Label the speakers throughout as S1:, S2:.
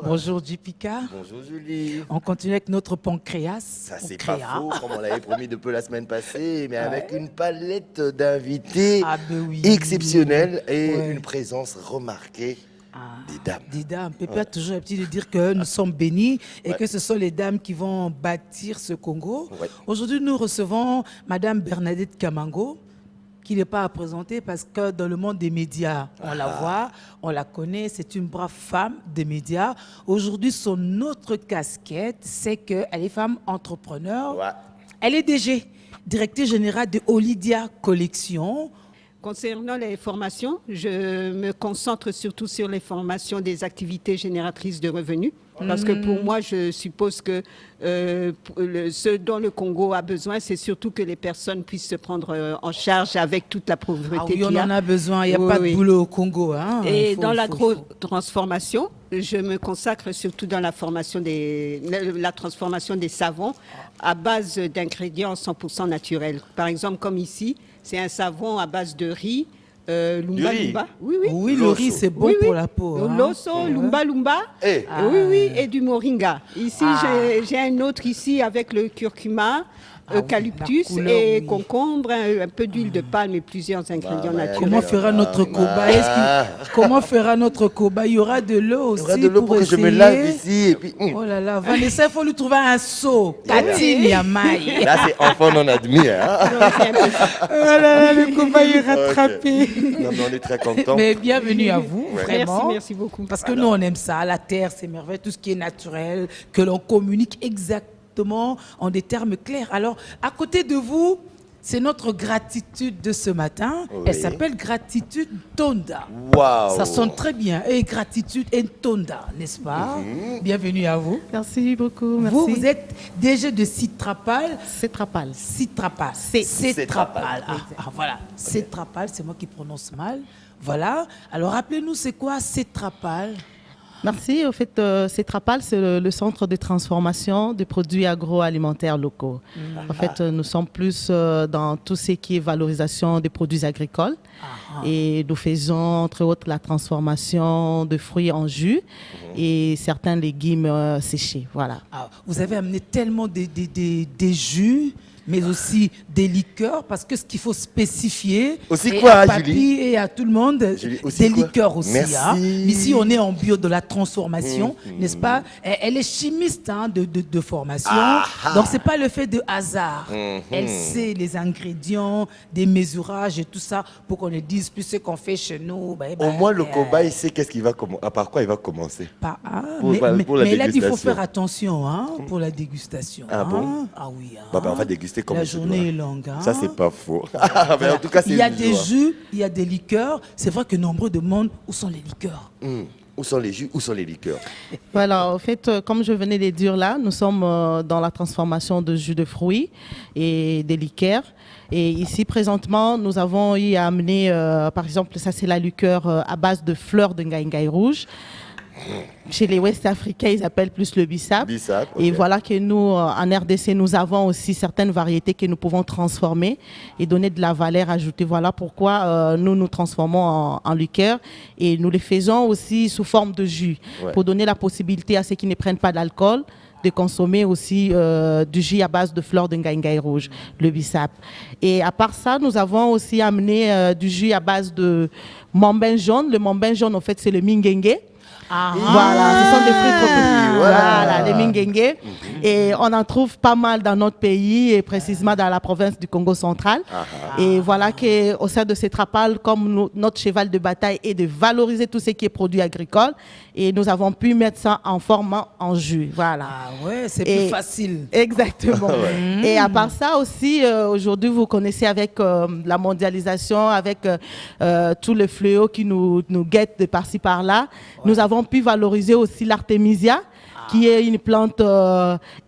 S1: Bonjour Jipika.
S2: Bonjour Julie.
S1: On continue avec notre pancréas.
S2: Ça c'est pas faux, comme on l'avait promis de peu la semaine passée, mais avec une palette d'invités exceptionnels et une présence remarquée des dames.
S1: Des dames. Pépé a toujours l'habitude de dire que nous sommes bénis et que ce sont les dames qui vont bâtir ce Congo. Aujourd'hui, nous recevons Madame Bernadette Kamango, qui n'est pas à présenter parce que dans le monde des médias, on la voit, on la connaît, c'est une brave femme des médias. Aujourd'hui, son autre casquette, c'est qu'elle est femme entrepreneur. Elle est DG, directrice générale de Olidia Collection.
S3: Concernant les formations, je me concentre surtout sur les formations des activités génératrices de revenus. Parce que pour moi, je suppose que ce dont le Congo a besoin, c'est surtout que les personnes puissent se prendre en charge avec toute la pauvreté qu'il y a.
S1: On en a besoin, il n'y a pas de boulot au Congo. Hein.
S3: Et dans l'agro-transformation, je me consacre surtout dans la formation la transformation des savons à base d'ingrédients 100% naturels. Par exemple, comme ici, c'est un savon à base de riz. Lumba Lumba.
S1: Oui, le riz, c'est bon pour la peau.
S3: L'osso, Lumba Lumba. Et du moringa. Ici, j'ai un autre ici avec le curcuma, eucalyptus et concombre, un peu d'huile de palme et plusieurs ingrédients naturels.
S1: Comment fera notre cobaye? Comment fera notre cobaye? Il y aura de l'eau aussi.
S2: Il y aura de l'eau pour que je me lave ici. Et puis,
S1: oh là là, Vanessa, il faut lui trouver un seau. Catine Yamaï.
S2: Là, c'est enfant non admis. Hein?
S1: Voilà, le cobaye est rattrapé.
S2: Non, mais on est très contents.
S1: Mais bienvenue à vous, vraiment.
S3: Merci beaucoup.
S1: Parce que nous, on aime ça. La terre, c'est merveilleux. Tout ce qui est naturel, que l'on communique exactement en des termes clairs. Alors, à côté de vous, c'est notre gratitude de ce matin. Elle s'appelle Gratitude Tonda.
S2: Waouh.
S1: Ça sonne très bien. Et Gratitude Tonda, n'est-ce pas? Bienvenue à vous.
S4: Merci beaucoup. Merci.
S1: Vous êtes DG de Citrapal.
S4: Citrapal.
S1: Citrapal.
S2: Citrapal.
S1: Voilà. Citrapal, c'est moi qui prononce mal. Voilà. Alors, rappelez-nous, c'est quoi Citrapal?
S4: Merci. Au fait, Citrapal, c'est le centre de transformation des produits agroalimentaires locaux. En fait, nous sommes plus dans tout ce qui est valorisation des produits agricoles. Et nous faisons, entre autres, la transformation de fruits en jus et certains légumes séchés. Voilà.
S1: Vous avez amené tellement des jus, mais aussi des liqueurs, parce que ce qu'il faut spécifier,
S2: aussi quoi,
S1: à Papy
S2: Julie?
S1: Et à tout le monde, des liqueurs aussi. Hein. Ici, on est en bio de la transformation, n'est-ce pas? Elle est chimiste de formation, donc c'est pas le fait de hasard. Elle sait les ingrédients, des mesurages et tout ça, pour qu'on ne dise plus ce qu'on fait chez nous.
S2: Au moins, le cobaye sait qu'est-ce qu'il va par quoi il va commencer.
S1: Pour la dégustation. Là, il faut faire attention pour la dégustation.
S2: Ah bon?
S1: Ah oui.
S2: On va déguster comme
S1: la journée est longue. Hein?
S2: Ça, c'est pas faux. Mais en tout cas,
S1: il y a des jus, il y a des liqueurs. C'est vrai que nombreux demandent où sont les liqueurs.
S2: Où sont les jus, où sont les liqueurs?
S4: Voilà, en fait, comme je venais de le dire là, nous sommes dans la transformation de jus de fruits et des liqueurs. Et ici, présentement, nous avons eu à amener, par exemple, ça c'est la liqueur à base de fleurs de ngaïngaï rouge. Chez les Ouest-Africains, ils appellent plus le bissap. Et voilà que nous, en RDC, nous avons aussi certaines variétés que nous pouvons transformer et donner de la valeur ajoutée. Voilà pourquoi nous transformons en liqueur et nous les faisons aussi sous forme de jus pour donner la possibilité à ceux qui ne prennent pas d'alcool de consommer aussi du jus à base de fleurs de ngaïngaï rouge, le bissap. Et à part ça, nous avons aussi amené du jus à base de mambin jaune. Le mambin jaune, en fait, c'est le mingengue. Voilà, ce sont des fruits tropicaux. Voilà, les mingengue. Et on en trouve pas mal dans notre pays et précisément dans la province du Congo central. Et voilà qu'au sein de Citrapal, comme notre cheval de bataille est de valoriser tout ce qui est produit agricole, et nous avons pu mettre ça en format en jus. Voilà.
S1: C'est plus facile.
S4: Exactement. Et à part ça aussi, aujourd'hui, vous connaissez avec la mondialisation, avec tout le fléau qui nous guette de par-ci par-là, nous avons pu valoriser aussi l'artémisia qui est une plante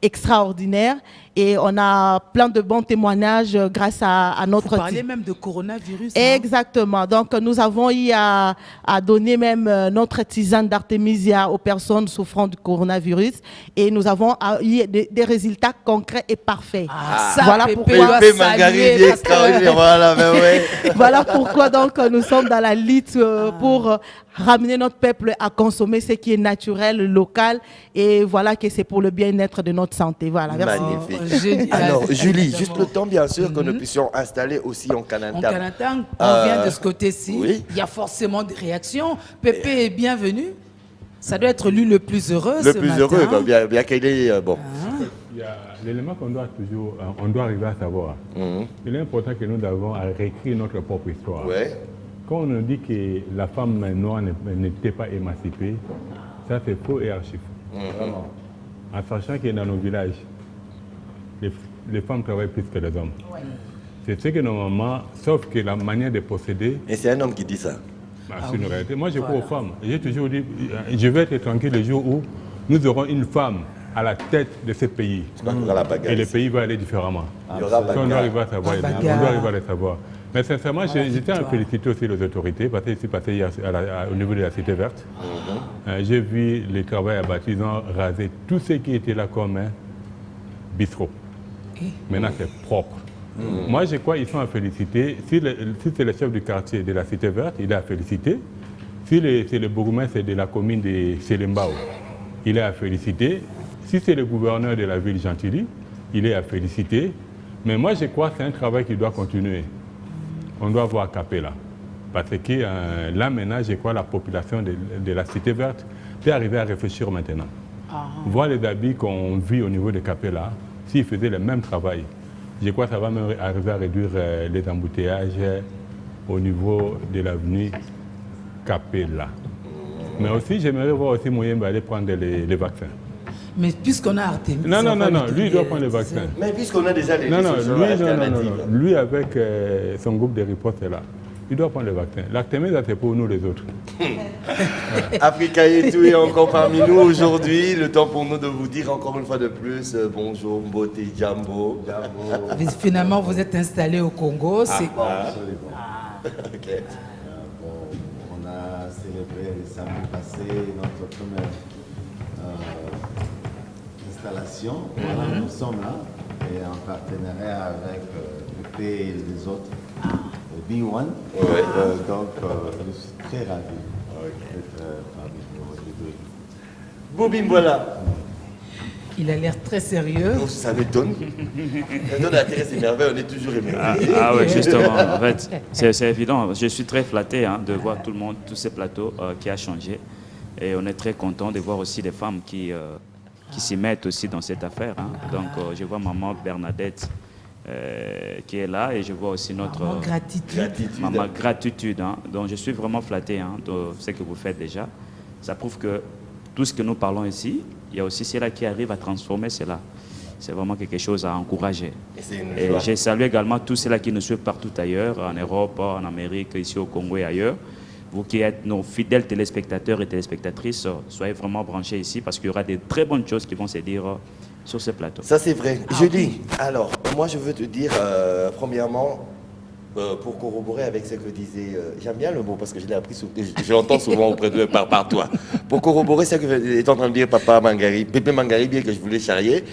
S4: extraordinaire. Et on a plein de bons témoignages grâce à notre...
S1: Vous parlez même de coronavirus.
S4: Exactement. Donc, nous avons eu à donner même notre tisane d'Artémisia aux personnes souffrant du coronavirus. Et nous avons eu des résultats concrets et parfaits.
S1: Ça, voilà pourquoi
S4: voilà pourquoi donc nous sommes dans la lutte pour ramener notre peuple à consommer ce qui est naturel, local. Et voilà que c'est pour le bien-être de notre santé. Voilà, merci.
S2: Magnifique. Alors, Julie, juste le temps, bien sûr, que nous puissions installer aussi en Kanantang.
S1: En Kanantang, on vient de ce côté-ci.
S2: Oui.
S1: Il y a forcément des réactions. Pépé est bienvenu. Ça doit être lui le plus heureux
S2: le
S1: ce
S2: plus
S1: matin.
S2: heureux, bien qu'il est bon.
S5: Il y a l'élément qu'on doit toujours, on doit arriver à savoir. Il est important que nous avons à réécrire notre propre histoire.
S2: Ouais.
S5: Quand on nous dit que la femme noire n'était pas émancipée, ça c'est faux et archi faux. En sachant que dans nos villages, les femmes travaillent plus que les hommes. Ouais. C'est ce que normalement, sauf que la manière de procéder...
S2: Et c'est un homme qui dit ça.
S5: C'est une réalité. Moi, je crois aux femmes. J'ai toujours dit, je vais être tranquille le jour où nous aurons une femme à la tête de ce pays. Et le pays va aller différemment.
S2: Il y aura
S5: on doit arriver à savoir. On doit arriver à le savoir. Mais sincèrement, je tiens à féliciter aussi les autorités, parce que je suis passé hier au niveau de la Cité Verte. J'ai vu le travail abattu, ils ont rasé tout ce qui était là comme un bistrot. Maintenant, c'est propre. Moi, je crois qu'ils sont à féliciter. Si c'est le chef du quartier de la Cité Verte, il est à féliciter. Si c'est le bourgmestre de la commune de Selembao, il est à féliciter. Si c'est le gouverneur de la ville Gentilly, il est à féliciter. Mais moi, je crois que c'est un travail qui doit continuer. On doit voir Capella. Parce que là, maintenant, je crois que la population de la Cité Verte peut arriver à réfléchir maintenant. Voir les habits qu'on vit au niveau de Capella, s'ils faisaient le même travail, je crois que ça va même arriver à réduire les embouteillages au niveau de l'avenue Capella. Mais aussi, j'aimerais voir aussi moyen d'aller prendre les vaccins.
S1: Mais puisqu'on a Artémis...
S5: Non, lui, il doit prendre les vaccins.
S2: Mais puisqu'on a déjà les
S5: lui, avec son groupe de riposte est là. Il doit prendre le vaccin. L'Artémis, c'est pour nous les autres.
S2: Africa et tout est encore parmi nous aujourd'hui. Le temps pour nous de vous dire encore une fois de plus bonjour, Mbote, Jambo.
S1: Finalement, vous êtes installé au Congo.
S6: Absolument.
S2: Okay.
S6: On a célébré le samedi passé notre première installation. Voilà, nous sommes là et en partenariat avec le P et les autres. B1. Donc, je suis très ravi d'être parmi vous aujourd'hui.
S2: Bobim, voilà.
S1: Il a l'air très sérieux.
S2: Non, ça m'étonne. Dans la terre, c'est merveilleux, on est toujours émerveillé.
S7: Oui, justement. En fait, c'est évident. Je suis très flatté de voir tout le monde, tous ces plateaux qui a changé. Et on est très content de voir aussi des femmes qui s'y mettent aussi dans cette affaire. Donc, je vois maman Bernadette qui est là et je vois aussi notre maman gratitude. Donc je suis vraiment flatté de ce que vous faites déjà. Ça prouve que tout ce que nous parlons ici, il y a aussi ceux-là qui arrivent à transformer cela. C'est vraiment quelque chose à encourager. Et je salue également tous ceux-là qui nous suivent partout ailleurs, en Europe, en Amérique, ici au Congo et ailleurs. Vous qui êtes nos fidèles téléspectateurs et téléspectatrices, soyez vraiment branchés ici parce qu'il y aura des très bonnes choses qui vont se dire sur ce plateau.
S2: Ça c'est vrai. Julie, alors moi je veux te dire premièrement, pour corroborer avec ce que disait, j'aime bien le mot parce que je l'ai appris, je l'entends souvent auprès de par toi. Pour corroborer ce que est en train de dire Papa Mangari, Pépé Mangari, bien que je voulais charrier,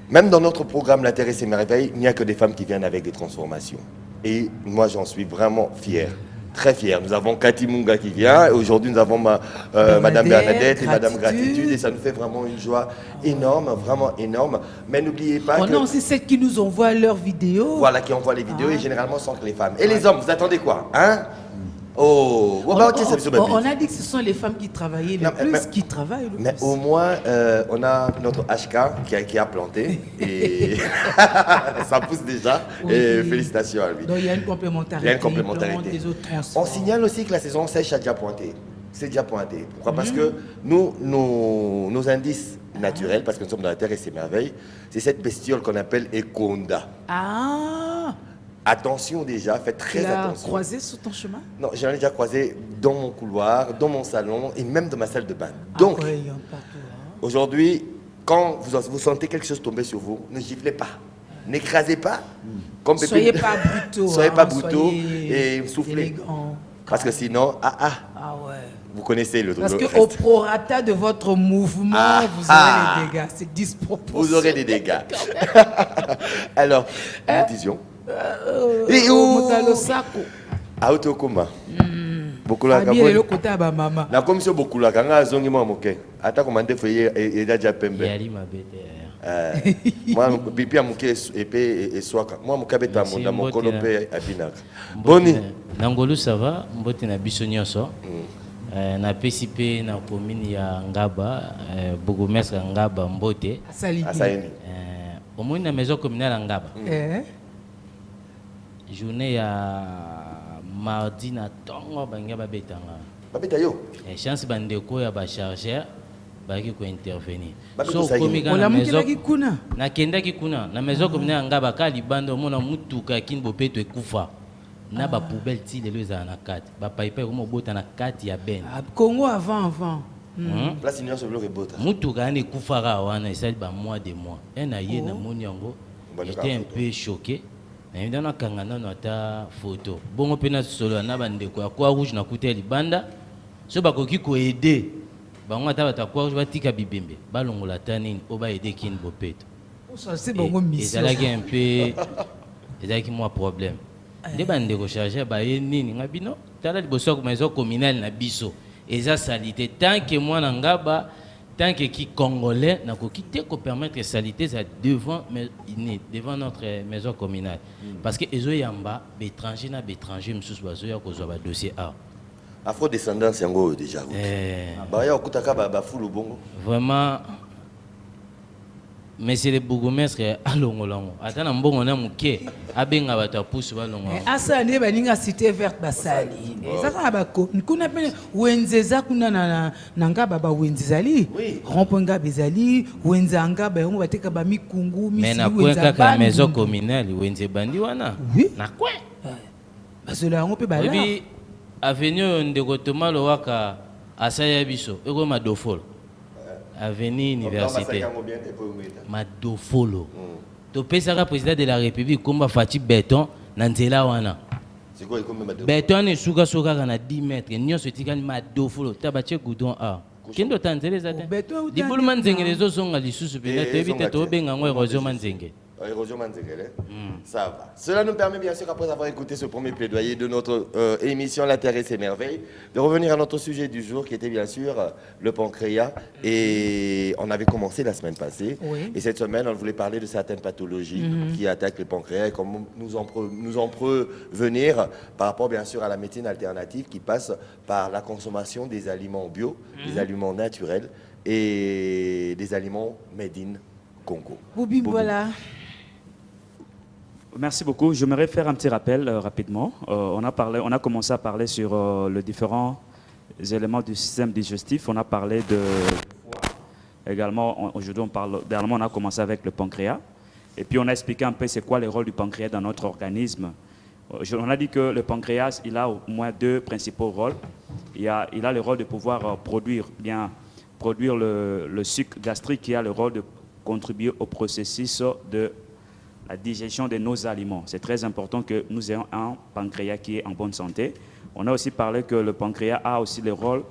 S2: même dans notre programme La Terre et ses merveilles, il n'y a que des femmes qui viennent avec des transformations. Et moi j'en suis vraiment fier. Très fier. Nous avons Cathy Munga qui vient. Aujourd'hui, nous avons Madame Bernadette et Madame Gratitude. Et ça nous fait vraiment une joie énorme, vraiment énorme. Mais n'oubliez pas
S1: On a aussi celles qui nous envoient leurs vidéos.
S2: Voilà, qui envoient les vidéos et généralement sont que les femmes. Et les hommes, vous attendez quoi, hein? Oh,
S1: on a dit que ce sont les femmes qui travaillaient le plus, qui travaillent le plus.
S2: Mais au moins, on a notre HK qui a planté et ça pousse déjà. Oui. Et félicitations à lui.
S1: Donc il y a une complémentarité.
S2: Il y a une complémentarité. On signale aussi que la saison sèche a déjà pointé. C'est déjà pointé. Pourquoi? Parce que nos indices naturels, parce que nous sommes dans la terre et ses merveilles, c'est cette bestiole qu'on appelle Ekonda. Attention déjà, faites très attention. Tu l'as
S1: croisé sur ton chemin?
S2: Non, j'en ai déjà croisé dans mon couloir, dans mon salon et même dans ma salle de bain. Donc, Aujourd'hui, quand vous sentez quelque chose tomber sur vous, ne giflez pas. N'écrasez pas. Comme
S1: Soyez pas brutaux.
S2: Soyez pas
S1: hein,
S2: brutaux
S1: soyez
S2: et soufflez.
S1: élégants.
S2: Parce que sinon,
S1: Ah ouais.
S2: vous connaissez le
S1: Parce
S2: le
S1: qu'au
S2: reste.
S1: prorata de votre mouvement, vous aurez les dégâts. C'est disproportionné.
S2: Vous aurez des dégâts. Alors, nous disions.
S1: Motalo Sako.
S2: Autokoma. Beaucoup la
S1: Abi le côté à maman.
S2: na commission beaucoup la kanga zongi mo moke. Ata commandé feuille et déjà pembe.
S8: yali mabete
S2: Moi bibi amuke épée et swaka. Moi mukabeta
S8: Merci,
S2: monda mokolo
S8: Mbote,
S2: pe abinaka. Boni.
S8: Nangolu ça va mbote na biso nyonso na PCP na commune ya Ngaba bourgmestre Ngaba Mbote
S1: Salini.
S2: Asaini.
S8: omoni na maison communale ya Ngaba journée ya mardi na tongo bangia babetanga
S2: Babeta yo.
S8: chance bandeko ya bachargeur baki kointervenir
S2: Babeta
S8: so
S2: saini.
S8: okomi kaka na
S1: Olamukelaki
S8: maison
S1: kuna.
S8: nakendaki kuna na maison communale ya Ngaba ka libanda omona mutuka kini bopeto ekufa na bapoubele ti lelo ezala na kati bapaipai koma obota na kati ya bene
S1: Ah, Congo avant.
S2: Place union sur le bota.
S8: mutuka wana ekufaka wana esali bamois de mois e na ye namoni yango j'étais un peu choqué nayebi nakanga nano ata photo bongo mpe nasolola na bandeko ya croix rouge nakuta ya libanda so bakoki koede bango ata bato ya croix rouge batika bibembe balongola ata nini o baede kini bopeto
S1: C'est bon, mission.
S8: ezalaki un peu ezalaki mwa problème nde bandeko charge baye nini nga bino tala liboso ya maison communale na biso eza salité tant que mwana Ngaba tant que qui congolais nakoki te ko permettre salité ça devant notre maison communale parce que ezoyamba bétranger na bétranger msusu bazoya kozwa ba dossier a
S2: Afro descendance yango déjà. Ba ya okutaka ba fulu bongo.
S8: vraiment monsieur le bourgmestre alongolango ata na mbongo na muke abenga bato apusu balongo
S1: Asa ne baninga cité verte basali. Ezaka bako. Kuna pe wenzeza kuna na Ngaba ba wenzali. Romponga bezali, wenzanga ba yango bateka ba mikungu misi
S8: mais na kwe kaka maison communale wenze bandi wana na kwe
S1: Basola yango pe bala.
S8: ebi avenue ndeko tomalo waka asaya biso eko madofolo avenue université madofolo topesaka président de la république komba fati béton na nzela wana béton wana esukaso kaka na 10 mètres nyonso etikali madofolo ta batie goudron a kendo ta nzela eza te libulu manzengele ezozonga lisusu mpenza toyebi te tobenga yango érosion manzengele.
S2: Érosion Manzengele. Ça va. Cela nous permet bien sûr, après avoir écouté ce premier plaidoyer de notre émission La Terre et ses merveilles, de revenir à notre sujet du jour qui était bien sûr le pancréas. Et on avait commencé la semaine passée.
S1: Oui.
S2: Et cette semaine, on voulait parler de certaines pathologies qui attaquent le pancréas et comment nous en prévenir par rapport bien sûr à la médecine alternative qui passe par la consommation des aliments bio, des aliments naturels et des aliments made in Congo.
S1: Boubi, voilà.
S7: Merci beaucoup. J'aimerais faire un petit rappel rapidement. On a commencé à parler sur les différents éléments du système digestif. On a parlé de également. Aujourd'hui, on a commencé avec le pancréas. Et puis, on a expliqué un peu c'est quoi le rôle du pancréas dans notre organisme. On a dit que le pancréas, il a au moins deux principaux rôles. Il a le rôle de pouvoir produire le sucre gastrique qui a le rôle de contribuer au processus de la digestion de nos aliments. C'est très important que nous ayons un pancréas qui est en bonne santé. On a aussi parlé que le pancréas a aussi le rôle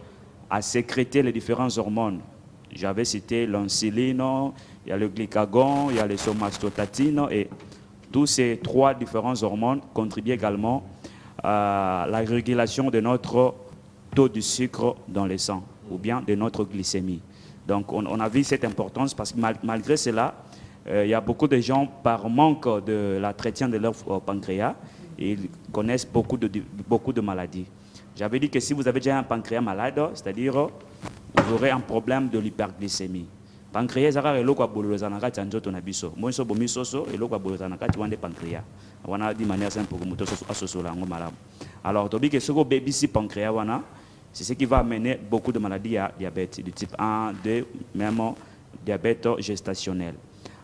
S7: à sécréter les différentes hormones. J'avais cité l'insuline, il y a le glycagon, il y a les somatostatines et tous ces trois différentes hormones contribuent également à la régulation de notre taux de sucre dans le sang ou bien de notre glycémie. Donc on a vu cette importance parce que malgré cela, il y a beaucoup de gens, par manque de l'entretien de leur pancréas, ils connaissent beaucoup de maladies. J'avais dit que si vous avez déjà un pancréas malade, c'est-à-dire vous aurez un problème de l'hyperglycémie. Pancréas, c'est un peu comme ça. Alors, c'est ce qui va amener beaucoup de maladies à diabète, du type 1, 2, même diabète gestationnel.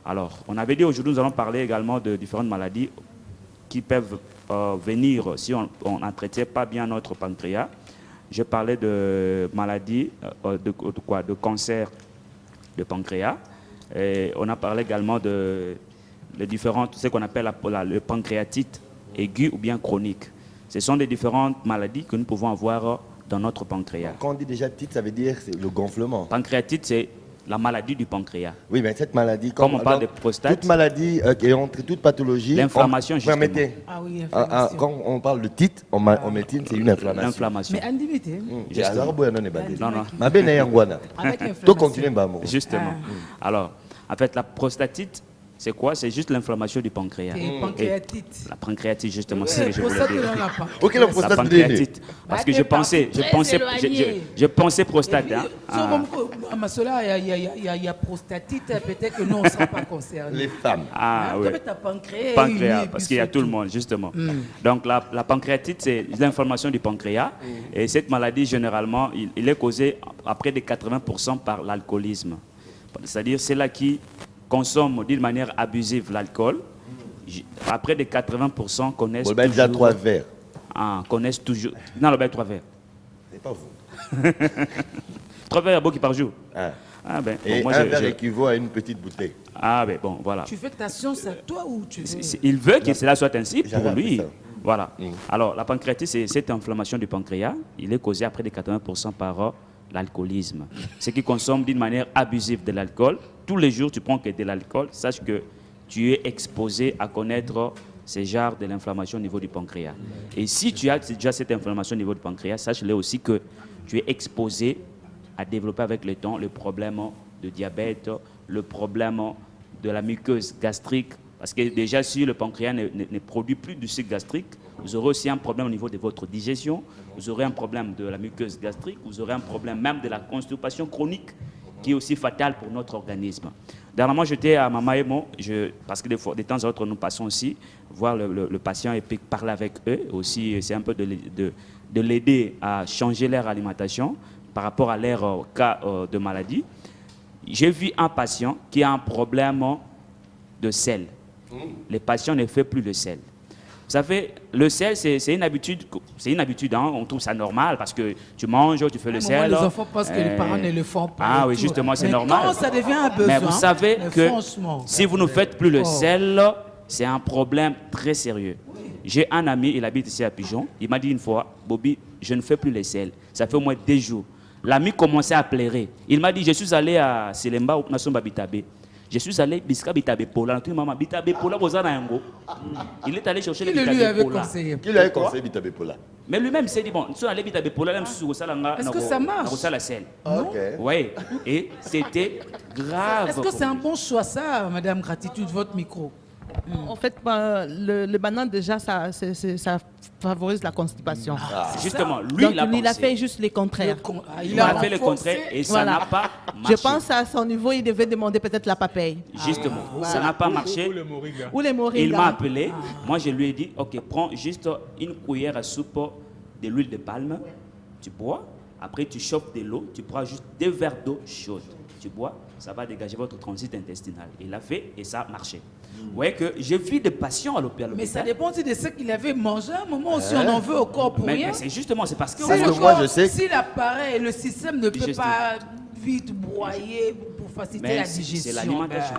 S7: Alors, on avait dit aujourd'hui, nous allons parler également de différentes maladies qui peuvent venir si on n'entretient pas bien notre pancréas. Je parlais de maladies, de cancer de pancréas. Et on a parlé également de les différentes, ce qu'on appelle le pancréatite aiguë ou bien chronique. Ce sont des différentes maladies que nous pouvons avoir dans notre pancréas.
S2: Quand on dit déjà tite, ça veut dire c'est le gonflement.
S7: Pancréatite, c'est la maladie du pancréas.
S2: Oui, mais cette maladie,
S7: comme on parle de prostate,
S2: toute maladie et entre toute pathologie,
S7: l'inflammation, justement.
S2: Permettez.
S1: Ah oui, inflammation.
S2: Quand on parle de tite, en médecine, c'est une inflammation.
S1: Mais Andimité.
S7: Non, non.
S1: Avec
S7: inflammation. Justement. Alors, en fait, la prostatite, c'est quoi? C'est juste l'inflammation du pancréas.
S1: Et pancréatite.
S7: La pancréatite, justement,
S1: Oui,
S7: c'est ce que je voulais dire.
S2: Ok, la prostate.
S7: La pancréatite. Parce que je pensais prostate.
S1: Il y a prostatite, peut-être que nous, on ne sera pas concernés.
S2: Les femmes.
S7: Ah oui.
S1: Pancréas,
S7: parce qu'il y a tout le monde, justement. Donc, la pancréatite, c'est l'inflammation du pancréas. Et cette maladie, généralement, il est causé à près de 80% par l'alcoolisme. C'est-à-dire, c'est là qui consomment d'une manière abusive l'alcool. Après de 80% connaissent toujours...
S2: déjà 3 verres.
S7: Connaissent toujours... Non, le bain 3 verres.
S2: C'est pas vous.
S7: 3 verres à boire par jour.
S2: Ah ben, et bon, moi, un verre équivaut à une petite bouteille.
S7: Ah ben bon, voilà.
S1: Tu fais ta science à toi ou tu veux...
S7: Il veut que cela soit ainsi pour lui. Voilà. Alors, la pancréatite, c'est cette inflammation du pancréas. Il est causé à près de 80% par l'alcoolisme. Ceux qui consomment d'une manière abusive de l'alcool, tous les jours tu prends que de l'alcool, sache que tu es exposé à connaître ces genres de l'inflammation au niveau du pancréas. Et si tu as déjà cette inflammation au niveau du pancréas, sache-le aussi que tu es exposé à développer avec le temps le problème de diabète, le problème de la muqueuse gastrique, parce que déjà si le pancréas ne produit plus de sucre gastrique, vous aurez aussi un problème au niveau de votre digestion, vous aurez un problème de la muqueuse gastrique, vous aurez un problème même de la constipation chronique qui est aussi fatale pour notre organisme. Dernièrement, j'étais à Mamaemo, parce que de temps en temps, nous passons aussi voir le patient et puis parler avec eux. Aussi, c'est un peu de l'aider à changer leur alimentation par rapport à leur cas de maladie. J'ai vu un patient qui a un problème de sel. Les patients ne font plus de sel. Vous savez, le sel, c'est une habitude, hein, on trouve ça normal parce que tu manges, tu fais le sel.
S1: Les enfants pensent que les parents ne le font pas.
S7: Ah oui, justement, c'est normal.
S1: Quand ça devient un besoin,
S7: mais vous savez que si vous ne faites plus le
S1: Oh.
S7: sel, c'est un problème très sérieux. J'ai un ami, il habite ici à Pigeon, il m'a dit une fois, Bobby, je ne fais plus le sel. Ça fait au moins 2 jours. L'ami commençait à pleurer. Il m'a dit, je suis allé à Selemba, au Nasomba Bitabe. Je suis allé Biska Bitabe Pola. Bitabe Pola, il est allé chercher le Bitabe Pola.
S2: Qui lui avait conseillé Bitabe Pola?
S7: Mais lui-même, il s'est dit, bon, si on allait Bitabe Pola, même si
S1: est-ce que ça marche?
S7: Ok. Oui, et c'était grave.
S1: Est-ce que c'est un bon choix, ça, Madame Gratitude, votre micro?
S4: En fait, le banane, déjà, ça favorise la constipation.
S7: Justement, lui,
S4: donc, il a fait juste le contraire.
S7: Il a fait le contraire et ça n'a pas marché.
S4: Je pense à son niveau, il devait demander peut-être la papaye.
S7: Justement, ça n'a pas marché.
S4: Ou les moringas.
S7: Il m'a appelé. Moi, je lui ai dit, OK, prends juste une cuillère à soupe de l'huile de palme. Tu bois. Après, tu chauffes de l'eau. Tu prends juste 2 verres d'eau chaude. Tu bois. Ça va dégager votre transit intestinal. Il l'a fait et ça a marché. Vous voyez que j'ai vu des patients à l'hôpital.
S1: Mais ça dépend aussi de ce qu'il avait mangé à un moment aussi. On en veut au corps pour rien.
S7: Mais c'est justement, c'est parce que...
S1: Si l'appareil, le système ne peut pas vite broyer pour faciliter la digestion.
S7: C'est l'alimentation.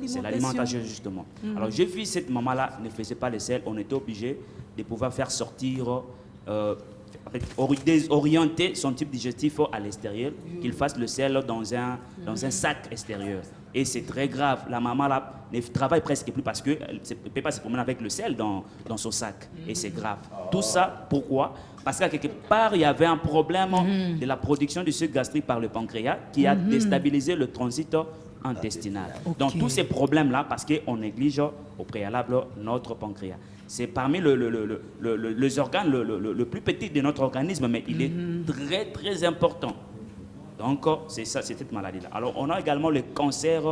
S1: C'est
S7: l'alimentation, justement. Alors, j'ai vu cette maman-là ne faisait pas le sel. On était obligé de pouvoir faire sortir... orienter son type digestif à l'extérieur, qu'il fasse le sel dans un sac extérieur. Et c'est très grave. La maman là ne travaille presque plus parce qu'elle ne peut pas se promener avec le sel dans son sac. Et c'est grave. Tout ça, pourquoi? Parce qu'à quelque part, il y avait un problème de la production du sucre gastrique par le pancréas qui a déstabilisé le transit intestinal. Donc tous ces problèmes-là, parce qu'on néglige au préalable notre pancréas. C'est parmi les organes le plus petit de notre organisme, mais il est très, très important. Donc, c'est ça, c'est cette maladie-là. Alors, on a également le cancer.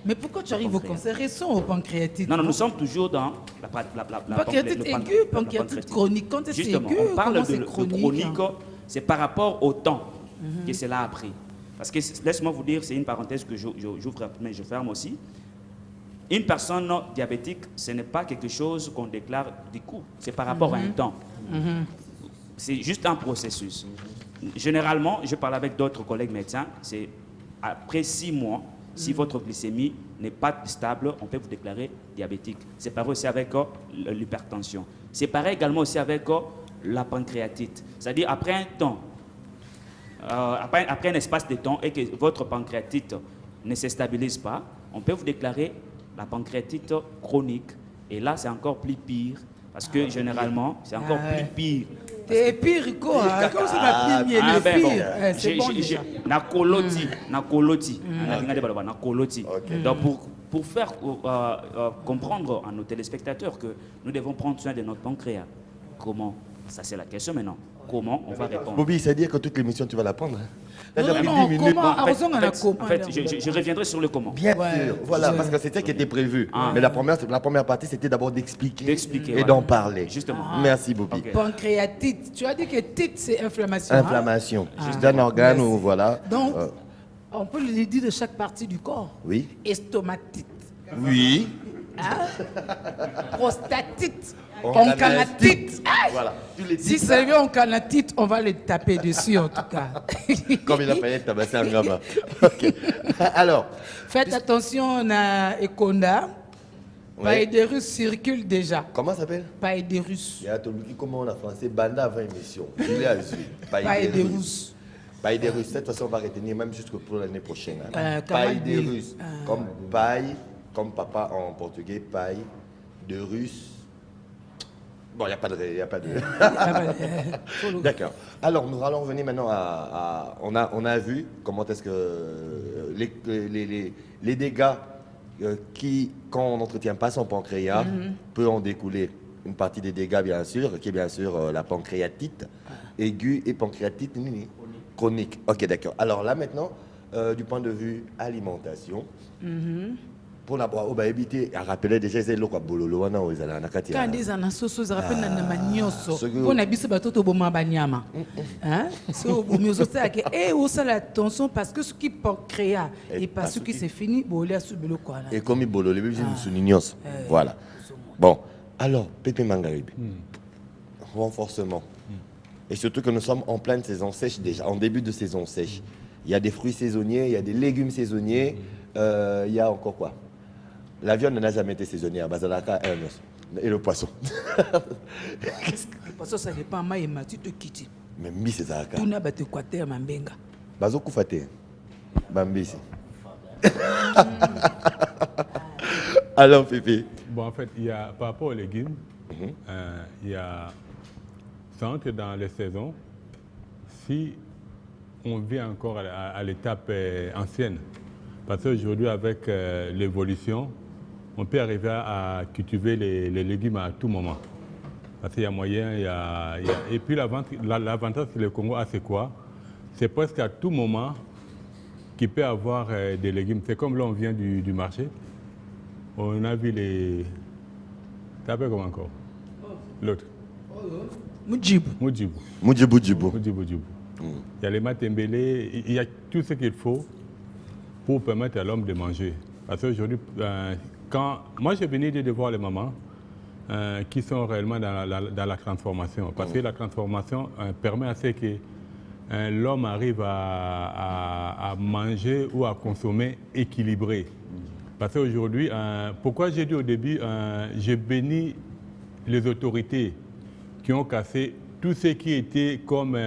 S1: Mais pourquoi tu arrives au cancer? Restons au pancréatite.
S7: Non, nous sommes toujours dans la
S1: pancréatite aiguë, pancréatite chronique. Quand est-ce aigu,
S7: on parle de
S1: chronique,
S7: c'est par rapport au temps que cela a pris. Parce que, laisse-moi vous dire, c'est une parenthèse que j'ouvre, mais je ferme aussi. Une personne diabétique, ce n'est pas quelque chose qu'on déclare du coup. C'est par rapport à un temps. C'est juste un processus. Généralement, je parle avec d'autres collègues médecins, c'est après 6 mois, Si votre glycémie n'est pas stable, on peut vous déclarer diabétique. C'est pareil aussi avec l'hypertension. C'est pareil également aussi avec la pancréatite. C'est-à-dire après un temps, après un espace de temps et que votre pancréatite ne se stabilise pas, on peut vous déclarer la pancréatite chronique. Et là, c'est encore plus pire. Parce que généralement, c'est encore plus pire.
S1: C'est pire, quoi. Comme ça va plus mieux, pire. C'est bon déjà.
S7: Nakoloti. Donc, pour faire comprendre à nos téléspectateurs que nous devons prendre soin de notre pancréas. Comment? Ça, c'est la question maintenant. Comment on va répondre?
S2: Bobby, c'est-à-dire que toute l'émission, tu vas la prendre, hein?
S1: Non, comment?
S7: En fait, je reviendrai sur le comment.
S2: Bien sûr, voilà, parce que c'était ce qui était prévu. Mais la première partie, c'était d'abord d'expliquer et d'en parler.
S7: Justement.
S2: Merci, Bobby.
S7: Okay.
S1: Pancréatite. Tu as dit que tite, c'est inflammation.
S2: Inflammation. C'est un organe où, voilà.
S1: Donc, on peut le dire de chaque partie du corps.
S2: Oui.
S1: Estomatite.
S2: Oui.
S1: Prostatite.
S2: Oncanatite. Voilà.
S1: Si c'est lui oncanatite, on va le taper dessus en tout cas.
S2: Comme il a failli tabasser un gamin. Ok. Alors.
S1: Faites attention, on a Ekonda. Païdérus circule déjà.
S2: Comment ça s'appelle?
S1: Païdérus.
S2: Il y a tout le monde qui commence en français. Banda avant émission. Il est à suivre.
S1: Païdérus.
S2: Païdérus. Cette façon, on va retenir même jusque pour l'année prochaine.
S1: Païdérus.
S2: Comme paille, comme papa en portugais, paille, de russe. Bon, il n'y a pas de... D'accord. Alors, nous allons venir maintenant à... On a vu comment est-ce que les dégâts qui, quand on n'entretient pas son pancréas, peut en découler une partie des dégâts, bien sûr, qui est bien sûr la pancréatite aiguë et pancréatite chronique. Ok, d'accord. Alors là, maintenant, du point de vue alimentation, pour la boire, on va éviter à rappeler déjà c'est le quoi bololo wana ozala na kati
S1: quand des anasoso za rappelle na manioso on a biso batoto boma banyama hein so bomioso ça que on ça attention parce que ce qui pancréas et parce que c'est fini bolia subelo quoi
S2: et comme bololo les sous nignos voilà. Bon, alors Pépé Mangaribi. Renforcement. Et surtout que nous sommes en pleine saison sèche déjà, en début de saison sèche. Il y a des fruits saisonniers, il y a des légumes saisonniers, il y a encore quoi? La viande n'a jamais été saisonnière, Bazalaka et le poisson.
S1: Le poisson, ça dépend de ma tu te quittes.
S2: Mais mi c'est ça.
S1: Tout n'a pas de quoi terre, mambenga.
S2: Bazo Koufate. Bambisi. Alors, Pépé.
S5: Bon, en fait, il y a, par rapport aux légumes, il y a, sans que dans les saisons, si on vient encore à l'étape ancienne, parce qu'aujourd'hui, avec l'évolution, on peut arriver à cultiver les légumes à tout moment. Parce qu'il y a moyen, et puis l'avantage que le Congo a, c'est quoi? C'est presque à tout moment qu'il peut avoir des légumes. C'est comme là, on vient du marché. On a vu les... Tu t'appelles comment encore? L'autre.
S1: Mujibou.
S5: Il y a les matembélés, il y a tout ce qu'il faut pour permettre à l'homme de manger. Parce qu'aujourd'hui, moi j'ai béni de voir les mamans qui sont réellement dans la transformation. Parce que la transformation permet à ce que l'homme arrive à manger ou à consommer équilibré. Parce qu'aujourd'hui, pourquoi j'ai dit au début, j'ai béni les autorités qui ont cassé tout ce qui était comme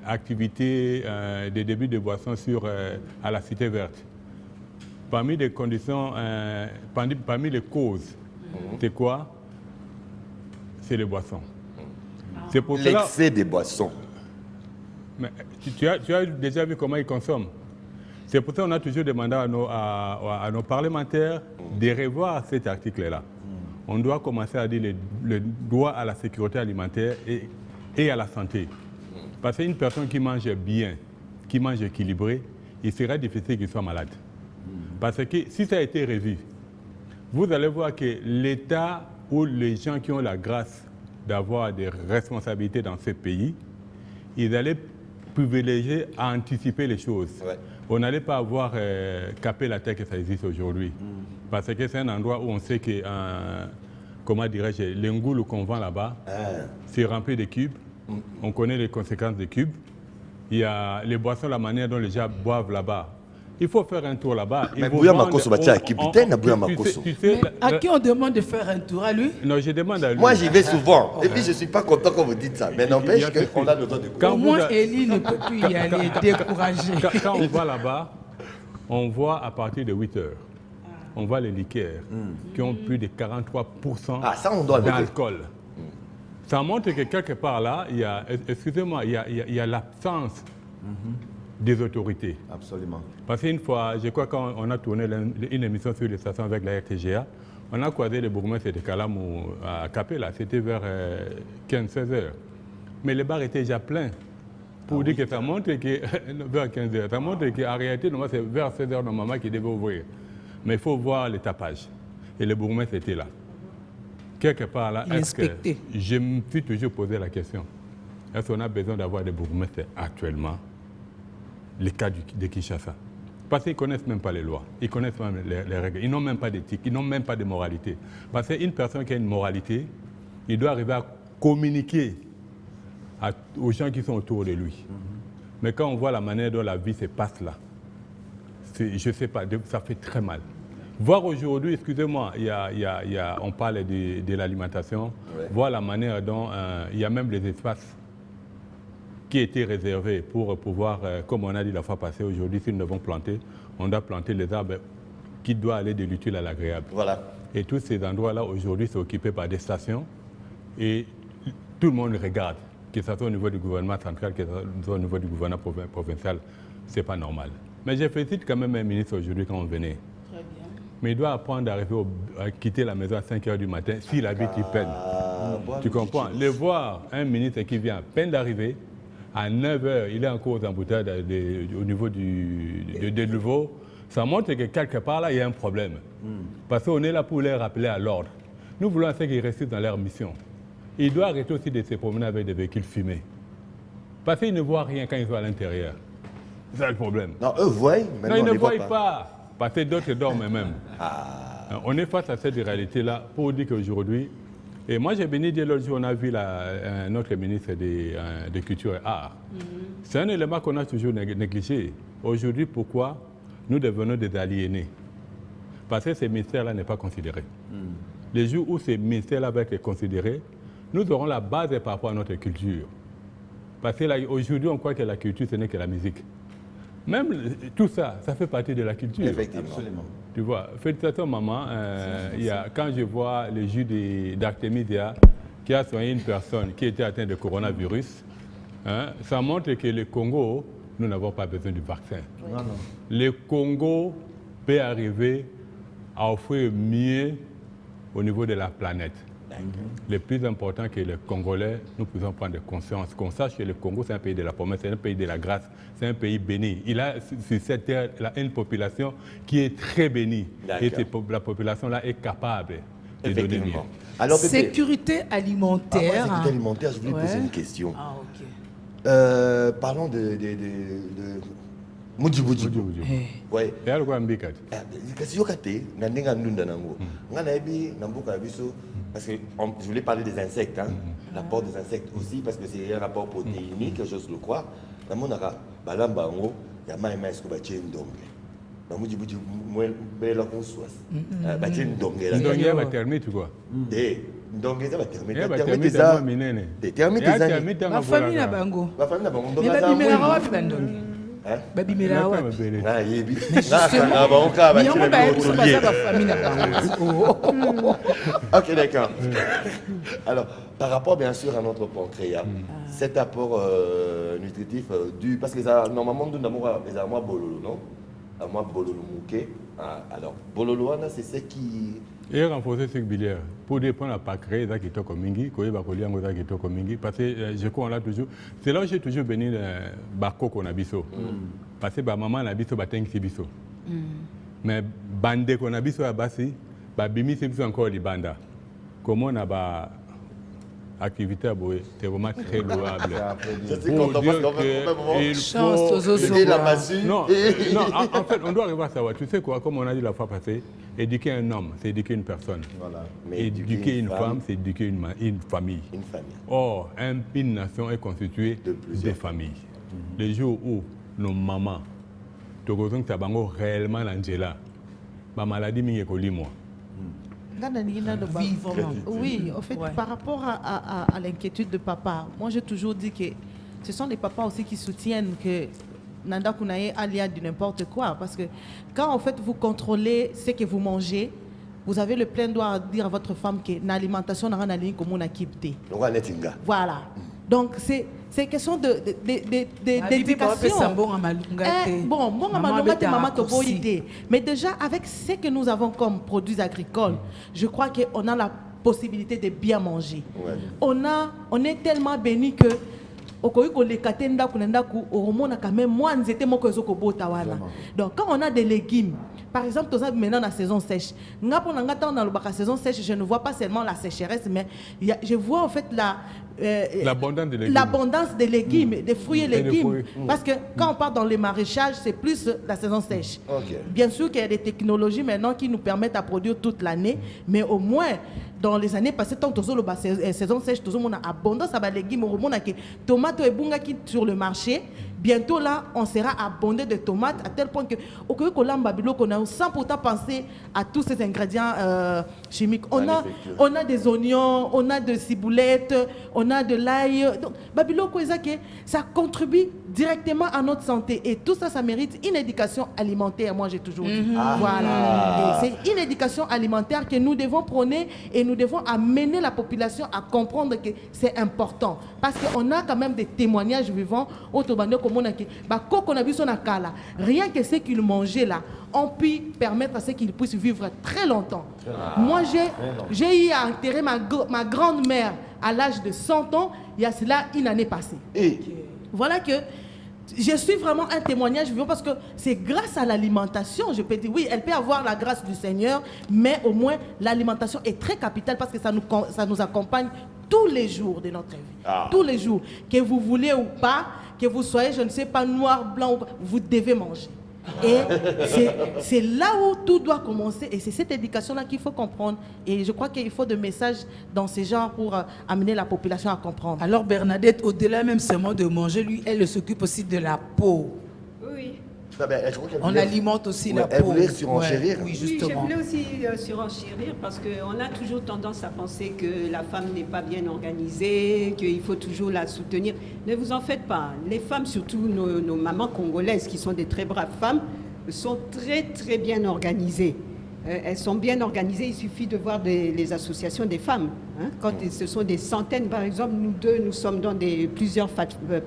S5: activité des débuts de boissons à la Cité Verte. Parmi les conditions, parmi les causes, c'est quoi? C'est les boissons. C'est pour
S2: l'excès des boissons.
S5: Mais tu as déjà vu comment ils consomment. C'est pour ça qu'on a toujours demandé à nos parlementaires de revoir cet article-là. On doit commencer à dire le droit à la sécurité alimentaire et à la santé. Parce qu'une personne qui mange bien, qui mange équilibré, il serait difficile qu'il soit malade. Parce que si ça a été revu, vous allez voir que l'État ou les gens qui ont la grâce d'avoir des responsabilités dans ce pays, ils allaient privilégier à anticiper les choses. Ouais. On n'allait pas avoir capé la terre que ça existe aujourd'hui. Parce que c'est un endroit où on sait que, comment dirais-je, l'engoule qu'on vend là-bas, c'est rempli de cubes. On connaît les conséquences des cubes. Il y a les boissons, la manière dont les gens boivent là-bas. Il faut faire un tour là-bas.
S2: Mais Bouya Makoso, capitaine Bouya Makoso.
S1: À qui on demande de faire un tour? À lui?
S5: Non, je demande à lui.
S2: Moi, j'y vais souvent. Et puis, je ne suis pas content quand vous dites ça. Mais n'empêche qu'on a besoin de
S1: Au moins, Elie ne peut plus y aller, découragé.
S5: Quand on va là-bas, on voit à partir de 8 heures, on voit les liqueurs qui ont plus de 43% d'alcool. Ça montre que quelque part là, il y a, excusez-moi, il y a l'absence des autorités.
S6: Absolument.
S5: Parce qu'une fois, je crois qu'on a tourné une émission sur les stations avec la RTGA, on a croisé le bourgmestre de Kalamou à Capella, c'était vers 15-16 heures. Mais le bar était déjà plein. Pour dire que ça montre que, vers 15 heures, ça montre qu'en réalité, c'est vers 16 heures normalement qu'il devait ouvrir. Mais il faut voir le tapage. Et le bourgmestre était là. Quelque part là, est-ce que je me suis toujours posé la question, est-ce qu'on a besoin d'avoir des bourgmestres actuellement? Le cas de Kinshasa. Parce qu'ils ne connaissent même pas les lois, ils connaissent même les règles, ils n'ont même pas d'éthique, ils n'ont même pas de moralité. Parce qu'une personne qui a une moralité, il doit arriver à communiquer aux gens qui sont autour de lui. Mais quand on voit la manière dont la vie se passe là, je ne sais pas, ça fait très mal. Voir aujourd'hui, excusez-moi, on parle de l'alimentation, voir la manière dont il y a même des espaces qui étaient réservés pour pouvoir, comme on a dit la fois passée, aujourd'hui, si nous devons planter, on doit planter les arbres qui doivent aller de l'utile à l'agréable.
S2: Voilà.
S5: Et tous ces endroits-là, aujourd'hui, sont occupés par des stations et tout le monde regarde, que ce soit au niveau du gouvernement central, que ce soit au niveau du gouvernement provincial, ce n'est pas normal. Mais je félicite quand même un ministre aujourd'hui quand on venait. Très bien. Mais il doit apprendre à quitter la maison à 5 h du matin s'il habite Ipen. Tu comprends? Le voir un ministre qui vient à peine d'arriver, à 9 h, il est encore aux embouteillages au niveau de nouveau. Ça montre que quelque part là, il y a un problème. Parce qu'on est là pour les rappeler à l'ordre. Nous voulons qu'ils restent dans leur mission. Il doit arrêter aussi de se promener avec des véhicules fumés. Parce qu'ils ne voient rien quand ils sont à l'intérieur. C'est ça le problème.
S2: Non, eux voient, mais
S5: non, ils ne voient pas. Parce que d'autres dorment même. On est face à cette réalité-là pour dire qu'aujourd'hui, et moi j'ai béni dire l'autre jour, on a vu notre ministre de Culture et Arts. C'est un élément qu'on a toujours négligé. Aujourd'hui, pourquoi nous devenons des aliénés? Parce que ce ministère-là n'est pas considéré. Les jours où ce ministère-là va être considéré, nous aurons la base par rapport à notre culture. Parce qu'aujourd'hui, on croit que la culture, ce n'est que la musique. Même tout ça, ça fait partie de la culture.
S2: Effectivement.
S6: Absolument.
S5: Tu vois, félicitations maman, quand je vois le jus d'Artemisia qui a soigné une personne qui était atteinte de coronavirus, ça montre que le Congo, nous n'avons pas besoin du vaccin.
S6: Non, non.
S5: Le Congo peut arriver à offrir mieux au niveau de la planète. Le plus important que les Congolais, nous pouvons prendre conscience, qu'on sache que le Congo, c'est un pays de la promesse, c'est un pays de la grâce, c'est un pays béni. Il a sur cette terre une population qui est très bénie. Et la population-là est capable de donner mieux.
S2: Alors,
S1: sécurité alimentaire.
S2: Sécurité alimentaire, je voulais poser une question.
S1: Ah, ok.
S2: Parlons de Mujibuji. Ouais.
S5: Et alors quoi, Mbikat?
S2: Kasi yokate, nandenga ndunda nango. Ngana ebi nambuka biso parce que je voulais parler des insectes, l'apport des insectes aussi parce que c'est un rapport protéinique, je le crois. Namonaka balamba ngo ya mai mai sko bache ndonge. Ba Mujibuji bela konswas. Bache ndonge la.
S5: Ndonge ya ba termite quoi?
S2: Ndonge za ba termite.
S5: Termite za minene.
S2: Des termites za.
S1: Ma famille na bango.
S2: Ba famille na bango ndonge
S1: za. Mais ba bimela wapi bandonge? Babimela wapi?
S2: Na yebi. Na ba onka ba chile
S1: bango.
S2: Ok, d'accord. Alors, par rapport bien sûr à notre pancréas, cet apport nutritif dû, parce que normalement nous avons les armoires bololo, non? Armoires bololo mouké. Alors, bololo, c'est ce qui...
S5: Et renforcer ce biliaire. Pour dépendre à pas créer ça qui est comme mingi, quoi il va coller en ça qui est comme mingi, parce que je crois on l'a toujours. C'est là où j'ai toujours béni bako qu'on a biso. Parce que maman a biso bateng si biso. Mais bande qu'on a biso à bassi, bah bimi c'est biso encore les banda. Comment on a bah activité à Boé, c'est vraiment très louable.
S2: Je suis content parce qu'en fait,
S5: il faut
S2: aider la massue.
S5: Non, en fait, on doit arriver à savoir. Tu sais quoi, comme on a dit la fois passée, éduquer un homme, c'est éduquer une personne.
S2: Voilà.
S5: Mais éduquer une femme, c'est éduquer une famille.
S2: Une famille.
S5: Or, une nation est constituée de familles. Les jours où nos mamans tokozong tabango réellement l'angela ba maladie mingi kolimo.
S1: Vivement.
S4: Oui, en fait,
S1: Ouais.
S4: par rapport à l'inquiétude de papa, moi j'ai toujours dit que ce sont les papas aussi qui soutiennent que Nanda Kounaye alia de n'importe quoi. Parce que quand en fait vous contrôlez ce que vous mangez, vous avez le plein droit de dire à votre femme que l'alimentation n'a rien à ligne comme on a quitté. Voilà. Donc c'est question d'éducation. Bon, maman tobo idée. Mais déjà avec ce que nous avons comme produits agricoles, je crois qu'on a la possibilité de bien manger.
S2: Ouais.
S4: On est tellement béni que donc quand on a des légumes, par exemple, maintenant la saison sèche, dans la saison sèche, je ne vois pas seulement la sécheresse, mais je vois en fait l'abondance des légumes, des fruits et légumes. Parce que quand on part dans les maraîchages, c'est plus la saison sèche.
S2: Okay.
S4: Bien sûr qu'il y a des technologies maintenant qui nous permettent à produire toute l'année, mais au moins dans les années passées, tant que la saison sèche, on a abondance de légumes, on a tomates et bunga qui sur le marché. Bientôt là, on sera abondé de tomates à tel point que qu'on a sans pourtant penser à tous ces ingrédients chimiques. On a des oignons, on a des ciboulettes, on a de l'ail. Donc, Babyloko, ça contribue directement à notre santé. Et tout ça, ça mérite une éducation alimentaire, moi j'ai toujours dit. Voilà. Et c'est une éducation alimentaire que nous devons prôner et nous devons amener la population à comprendre que c'est important. Parce qu'on a quand même des témoignages vivants au Tobando. Rien que ce qu'ils mangeaient là, on peut permettre à ce qu'ils puissent vivre très longtemps. Moi, j'ai eu à enterrer ma grand-mère à l'âge de 100 ans, il y a cela une année passée. Voilà que je suis vraiment un témoignage vivant parce que c'est grâce à l'alimentation, je peux dire, oui, elle peut avoir la grâce du Seigneur, mais au moins l'alimentation est très capitale parce que ça nous accompagne tous les jours de notre vie. Tous les jours. Que vous voulez ou pas, que vous soyez, je ne sais pas, noir, blanc, vous devez manger. Et c'est là où tout doit commencer. Et c'est cette éducation-là qu'il faut comprendre. Et je crois qu'il faut des messages dans ce genre pour amener la population à comprendre.
S1: Alors Bernadette, au-delà même seulement de manger, lui, elle s'occupe aussi de la peau.
S3: Oui.
S1: On alimente aussi la peau.
S2: Elle voulait surenchérir.
S1: Oui, justement.
S3: Oui, je voulais aussi surenchérir parce qu'on a toujours tendance à penser que la femme n'est pas bien organisée, qu'il faut toujours la soutenir. Ne vous en faites pas. Les femmes, surtout nos mamans congolaises, qui sont des très braves femmes, sont très très bien organisées. Elles sont bien organisées, il suffit de voir les associations des femmes. Quand ce sont des centaines, par exemple, nous sommes dans plusieurs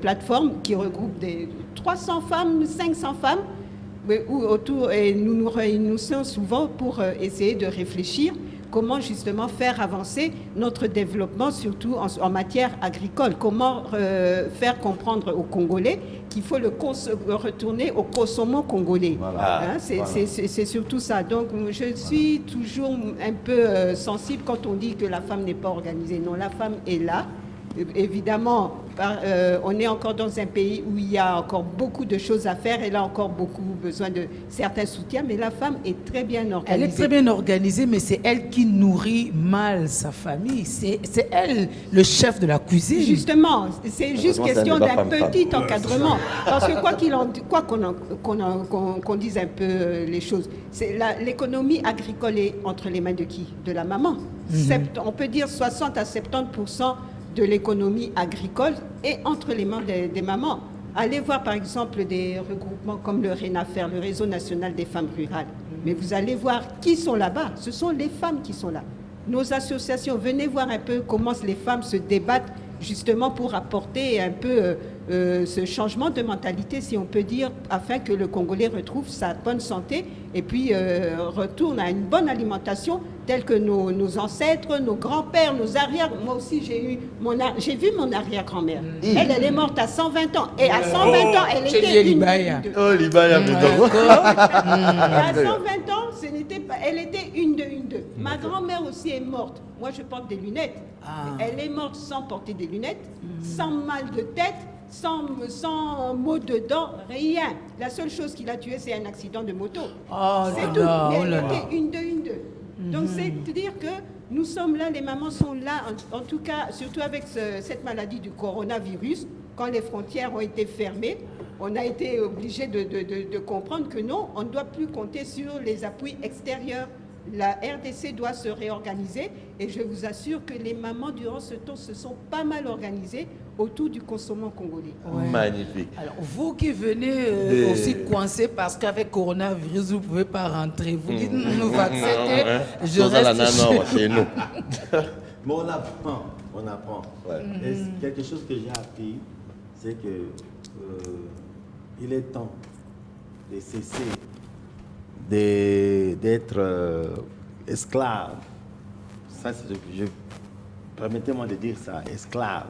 S3: plateformes qui regroupent des 300 femmes, 500 femmes, autour, et nous nous réunissons souvent pour essayer de réfléchir comment justement faire avancer notre développement, surtout en matière agricole. Comment faire comprendre aux Congolais qu'il faut retourner au consommant congolais. Voilà. C'est surtout ça. Donc je suis toujours un peu sensible quand on dit que la femme n'est pas organisée. Non, la femme est là. Évidemment, on est encore dans un pays où il y a encore beaucoup de choses à faire. Elle a encore beaucoup besoin de certains soutiens, mais la femme est très bien organisée.
S1: Elle est très bien organisée, mais c'est elle qui nourrit mal sa famille. C'est elle le chef de la cuisine.
S3: Justement, c'est juste question d'un petit encadrement. Parce que qu'on dise un peu les choses, l'économie agricole est entre les mains de qui? De la maman. On peut dire 60 à 70% de l'économie agricole est entre les mains des mamans. Allez voir par exemple des regroupements comme le RENAFER, le Réseau national des femmes rurales. Mais vous allez voir qui sont là-bas. Ce sont les femmes qui sont là. Nos associations, venez voir un peu comment les femmes se débattent justement pour apporter un peu ce changement de mentalité, si on peut dire, afin que le Congolais retrouve sa bonne santé et puis retourne à une bonne alimentation telle que nos ancêtres, nos grands-pères, nos arrières. Moi aussi, j'ai vu mon arrière-grand-mère. Elle est morte à 120 ans. Et à 120 ans, elle était une de.
S2: Oh, Libaya,
S3: à 120 ans, elle était une de. Ma grand-mère aussi est morte. Moi, je porte des lunettes. Elle est morte sans porter des lunettes, sans mal de tête, sans maux de dents, rien. La seule chose qui l'a tuée, c'est un accident de moto. C'est tout. Mais elle était une de. Donc, c'est-à-dire que nous sommes là, les mamans sont là, en tout cas, surtout avec cette maladie du coronavirus, quand les frontières ont été fermées, on a été obligé de comprendre que non, on ne doit plus compter sur les appuis extérieurs. La RDC doit se réorganiser et je vous assure que les mamans durant ce temps se sont pas mal organisées autour du consommant congolais.
S1: Ouais.
S2: Magnifique.
S1: Alors, vous qui venez aussi coincé parce qu'avec coronavirus, vous ne pouvez pas rentrer. Vous dites, nous vacciner, je reste
S2: chez nous.
S6: Mais on apprend, on apprend.
S2: Ouais.
S6: Et quelque chose que j'ai appris, c'est que il est temps de cesser d'être esclave. Ça, permettez-moi de dire ça, esclave.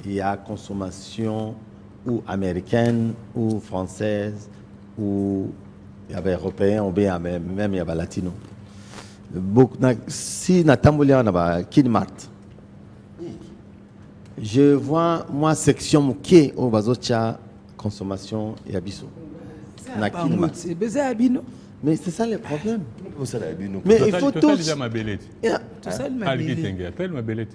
S6: Il y a consommation ou américaine, ou française, ou il y avait européen, ou bien même il y avait latino. Si Natambolia on a Kidmart, je vois moi section qui au bazocha consommation et abisso. Na Kidmart.
S1: C'est besoin abino.
S6: Mais c'est ça le problème.
S2: Mais
S6: il faut tous.
S1: Tout ça, ma belle. Tout ça, ma belle.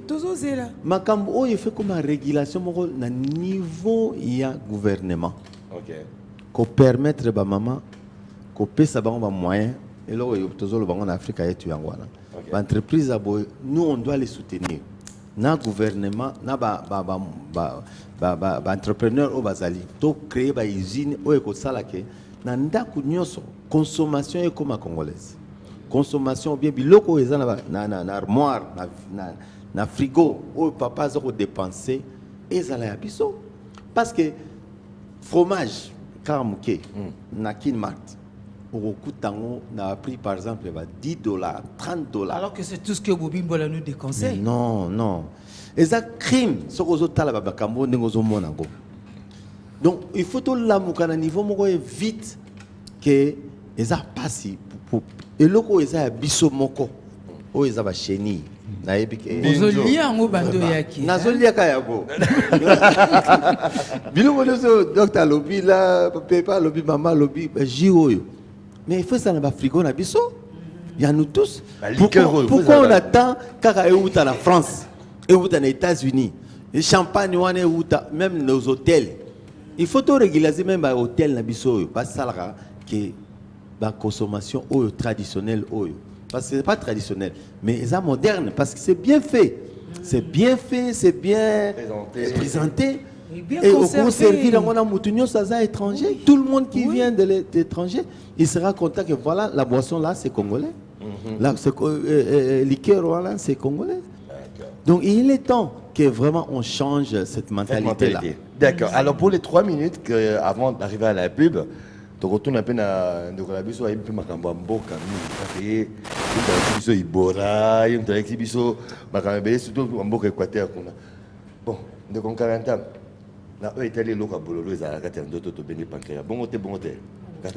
S1: Tout ça, c'est là.
S6: Makambo, il fait comme une régulation na niveau il y a gouvernement.
S2: Ok.
S6: Qu'on permettre ba maman, qu'on paie ça ba moyen. Et là, il y a toujours le banc en Afrique et tu en Ghana. L'entreprise, nous on doit les soutenir. Na gouvernement, na entrepreneur au bazali, to créer ba usine au éco salake. Na ndaku nyoso consommation est comme congolaise. Consommation bien biloko eza na armoire na frigo au papa zoko dépenser ezala ya biso parce que fromage karamuke na Kinmart au coût tango n'a pris par exemple $10, $30.
S1: Alors que c'est tout ce que Bobimbola nous déconseille.
S6: Non. Et ça crime ce que vous avez fait. Donc il faut tout l'amour à un niveau vite que ça passe. Et le coup ils ont biso moko, oh ils ont chenille.
S1: Nazolia ngo bando yaki.
S6: Nazolia kayago. Bilo mono docteur lobi la papa lobi maman lobi jioyo. Mais il faut ça dans le frigo na biso. Il y a nous tous. Pourquoi on attend kaka euta la France, euta les États-Unis, les champagne wane euta même nos hôtels. Il faut tout régulariser même les hôtels na biso parce que la consommation traditionnelle parce que c'est pas traditionnel mais c'est moderne parce que c'est bien fait. C'est bien fait, c'est bien présenté. Et au cours servir on a moutonio ça étranger, tout le monde qui vient de l'étranger, il sera content que voilà la boisson là c'est congolais. Là c'est liqueur voilà c'est congolais. Donc il est temps que vraiment on change cette mentalité là.
S2: D'accord. Alors pour les 3 minutes avant d'arriver à la pub, tu retournes un peu dans le biso et puis makambo mboka parce que biso ibora, il y a des biso makambo surtout mboka Équateur kuna. Bon, de 40 ans. Na eux étaient les locaux bololo ils a raté d'autres to bengi pancréas. Bon te. Quand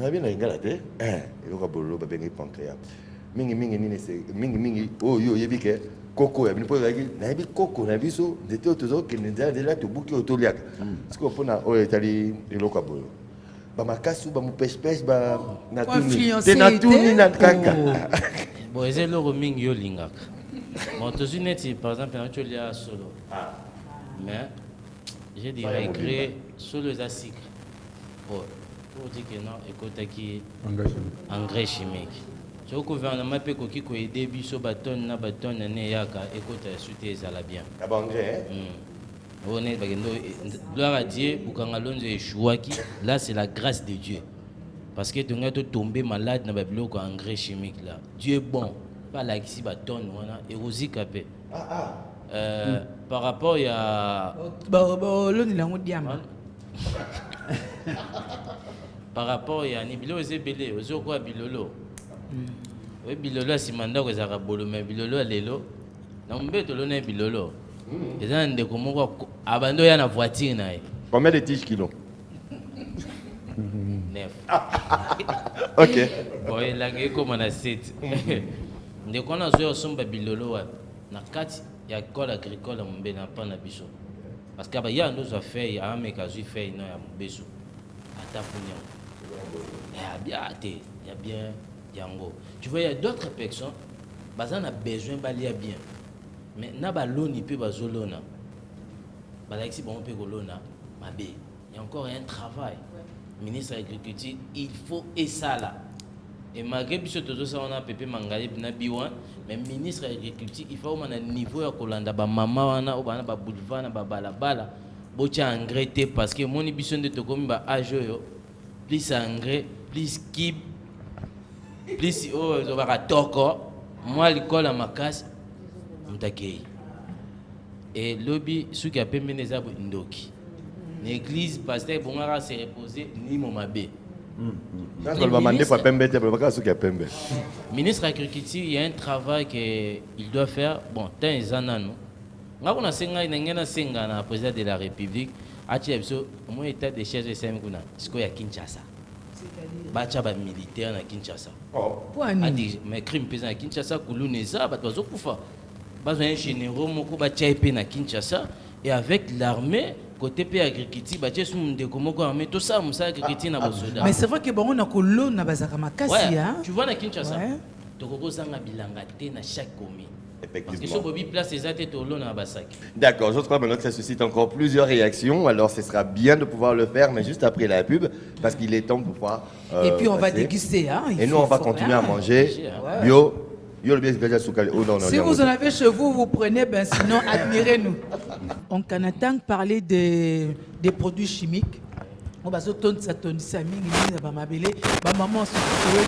S2: on a bien na ingala te, les locaux bololo ba bengi pancréas. Mingi nini c'est mingi oh yo yebi ke koko ya binipo yaki na yebi koko na biso ndete otozo ke ndela to buki otoliaka. Parce que pona oh étaient les locaux bololo. Ba makasu ba mu pêche ba na tuni. Te na tuni na kaka.
S8: Bon, c'est le roaming yo lingaka. Bon, to suneti par exemple na cholia solo. Mais j'ai dit récré solo les acides. Pour dire que non, écoute qui engrais chimique. Ce gouvernement peut qu'on aider biso bâton na bâton na yaka écoute souter ça la bien.
S2: Ah bon engrais.
S8: On est gloire à Dieu pour quand Alonso échoua qui là c'est la grâce de Dieu. Parce que tu es tombé malade na bloc engrais chimique là. Dieu est bon. Pas là ici bâton on a érosi capé. Par rapport à par rapport à Nibilo et Zébélé, aux autres Bilolo. Oui, Bilolo, c'est mandat que ça a bolo, mais Bilolo, Lélo. Non, mais tu l'as Bilolo. Et ça, on dit comment abandonner la voiture.
S2: Combien de tiges kilos?
S8: 9.
S2: Ok.
S8: Bon, il a gagné comme on a 7. Dès qu'on a joué au son Bilolo, na 4. Il y a l'école agricole à Mbé n'a pas d'habitude. Parce qu'il y a nos affaires, il y a un mec qui a fait non à Mbézou. À ta fournière. Il y a bien, Yango. Tu vois, il y a d'autres personnes, on a besoin d'aller bien. Mais n'a pas l'eau ni peu bazolona. Bah là ici bon peut golona. Mabé. Il y a encore un travail. Ministre de l'Agriculture, il faut et ça là. Et malgré que on a Pépé Mangalé, mais ministre de l'Agriculture, il faut un niveau à Kolanda, maman, ou ba boulevard, ba balabala, botia engrais parce que mon ambition de Tokomi ba ajo, plus engrais, plus kib, plus oh, va toko, moi l'école à ma casse, m'takei. Et lobby, ceux qui appellent les arbres ndoki. L'église, pasteur, Bongara s'est reposé, ni mon mabé. Ministre de l'Agriculture, il y a un travail qu'il doit faire. Bon, tant les années, nous. On a un président de la République, au état des chefs de Saint-Mouna, ce qu'il y a Kinshasa. Bacha ba militaire na Kinshasa. Mais crime pesant à Kinshasa, Koulouneza, Batozo Koufa. Bazo un généraux, Moko Bachaipé na Kinshasa, et avec l'armée, côté pays agriculture,
S1: mais c'est vrai que bon on a colo na bazaka makasi hein.
S8: Tu vois na Kinshasa. Tokoko zanga bilanga te na chaque commune.
S2: Effectivement.
S8: Parce que place les tolo na basaki.
S2: D'accord, je crois maintenant que ça suscite encore plusieurs réactions. Alors ce sera bien de pouvoir le faire, mais juste après la pub, parce qu'il est temps de pouvoir.
S1: Et puis on va déguster hein.
S2: Et nous on va continuer à manger bio. Si
S1: vous en avez chez vous, vous prenez, ben sinon admirez-nous. En Canada, parler des produits chimiques. On va se tourner ça tourne ça mingi na ba mabele ba maman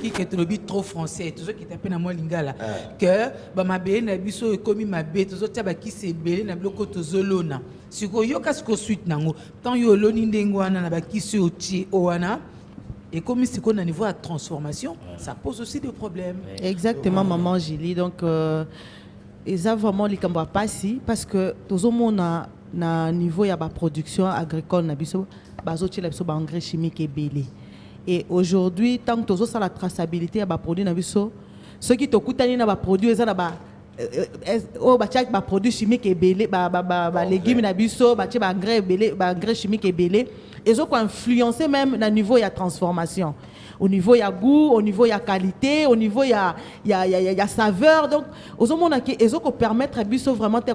S1: qui est trop français tout ce qui t'appelle na moi lingala que ba mabele na biso ekomi mabe tout ça ba ki se belé na bloko to zolona siko yo kasko suite nango tant yo loni ndengo wana na ba ki se oti owana. Et comme c'est qu'on a un niveau de transformation, ça pose aussi des problèmes.
S4: Exactement, maman Julie. Donc, ils ont vraiment les cambouis passés parce que tout le monde a un niveau de production agricole, il y a engrais chimiques et belé. Et aujourd'hui, tant que tout ça la traçabilité de produits, ceux qui t'occupent de produits, ils ont des produits chimiques et belé, des légumes, des engrais chimiques et belé. Ils ont influencé même le niveau de la transformation. Au niveau, il y a goût, au niveau, il y a qualité, au niveau, il y a saveur. Donc, ils ont permettre à vraiment de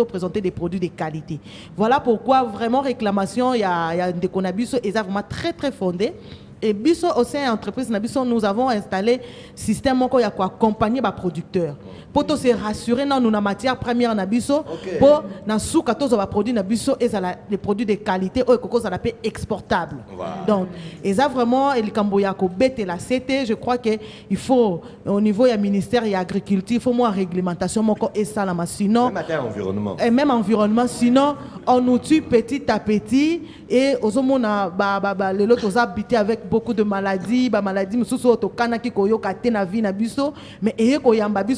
S4: présenter des produits de qualité. Voilà pourquoi, vraiment, réclamation, il y a des conabus, ils sont vraiment très, très fondés. Et biso au sein de l'entreprise, nous avons installé un système qui accompagner les producteurs. Pour se rassurer dans la matière première, pour les produits les produits de qualité et exportables. Donc, ils ont vraiment la CT. Je crois qu'il faut, au niveau du ministère de l'Agriculture, il faut moins réglementation. Sinon, même environnement. Sinon, on nous tue petit à petit. Et aux hommes, on a habité avec beaucoup de maladies, mais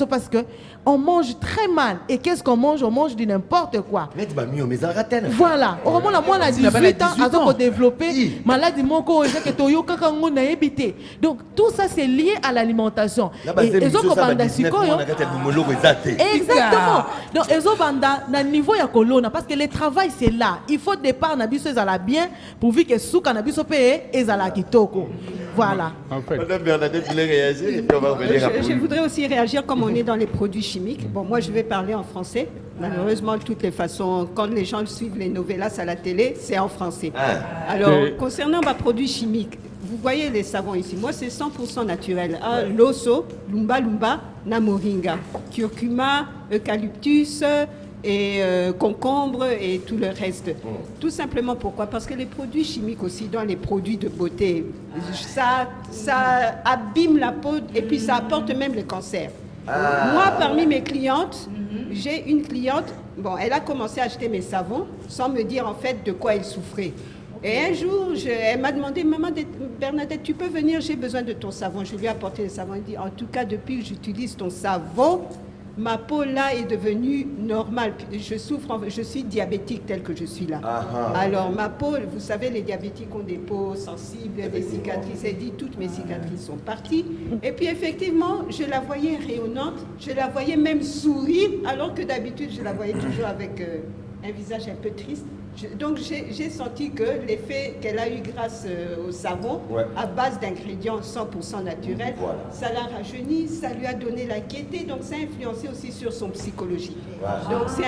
S4: parce que on mange très mal. Et qu'est-ce qu'on mange? On mange de n'importe quoi. Voilà. Au moment où on a 18 ans, on a développé maladie. Donc tout ça c'est lié à l'alimentation. Exactement. Donc ils ont niveau ya colonna parce que le travail c'est là. Il faut départ nabiso ezala bien pourvu que sous cannabis paye ezala kitoko. Voilà.
S2: En fait. Madame Bernadette voulait réagir et puis on va revenir après.
S3: Je voudrais aussi réagir comme on est dans les produits chimiques. Bon, moi je vais parler en français. Malheureusement, de toutes les façons, quand les gens suivent les novellas à la télé, c'est en français. Alors, concernant ma produits chimiques, vous voyez les savons ici. Moi, c'est 100% naturel. L'osso, lumba lumba, namoringa, curcuma, eucalyptus et concombre et tout le reste. Tout simplement pourquoi? Parce que les produits chimiques aussi, dans les produits de beauté, ça abîme la peau et puis ça apporte même le cancer. Moi, parmi mes clientes, j'ai une cliente, bon, elle a commencé à acheter mes savons sans me dire en fait de quoi elle souffrait. Et un jour, elle m'a demandé, maman Bernadette, tu peux venir, j'ai besoin de ton savon. Je lui ai apporté le savon. Elle dit, en tout cas, depuis que j'utilise ton savon, ma peau là est devenue normale. Je suis diabétique tel que je suis là. Alors ma peau, vous savez, les diabétiques ont des peaux sensibles, des cicatrices. Elle dit, toutes mes cicatrices sont parties. Et puis effectivement, je la voyais rayonnante, je la voyais même sourire, alors que d'habitude, je la voyais toujours avec un visage un peu triste. Donc j'ai senti que l'effet qu'elle a eu grâce au savon, à base d'ingrédients 100% naturels, ça l'a rajeuni, ça lui a donné la gaieté, donc ça a influencé aussi sur son psychologie. Donc c'est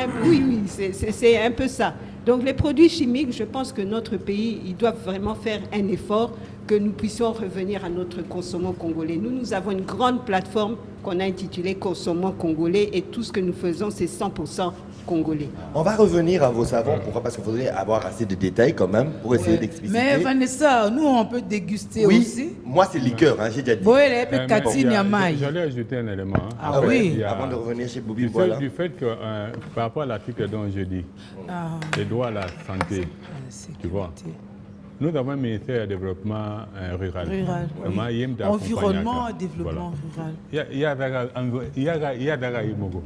S3: un peu ça. Donc les produits chimiques, je pense que notre pays, ils doivent vraiment faire un effort que nous puissions revenir à notre consommant congolais. Nous avons une grande plateforme qu'on a intitulée Consommant congolais et tout ce que nous faisons, c'est 100% congolais.
S2: On va revenir à vos savons. Pourquoi? Parce qu'il faudrait avoir assez de détails quand même pour essayer d'expliciter.
S1: Mais Vanessa, nous, on peut déguster
S2: oui,
S1: aussi.
S2: Moi, c'est liqueur, hein, j'ai déjà dit.
S1: Oui, elle est Cathy Niamai.
S5: J'allais ajouter un élément. Hein.
S1: Ah
S5: En fait,
S1: oui.
S5: il y a-
S2: Avant de revenir chez Bobby,
S5: du
S2: voilà.
S5: fait, du fait que, par rapport à l'article dont je dis, les droits à la santé, tu vois, nous avons un ministère de développement rural.
S1: Environnement et développement rural.
S5: Il y a Daga Imogo.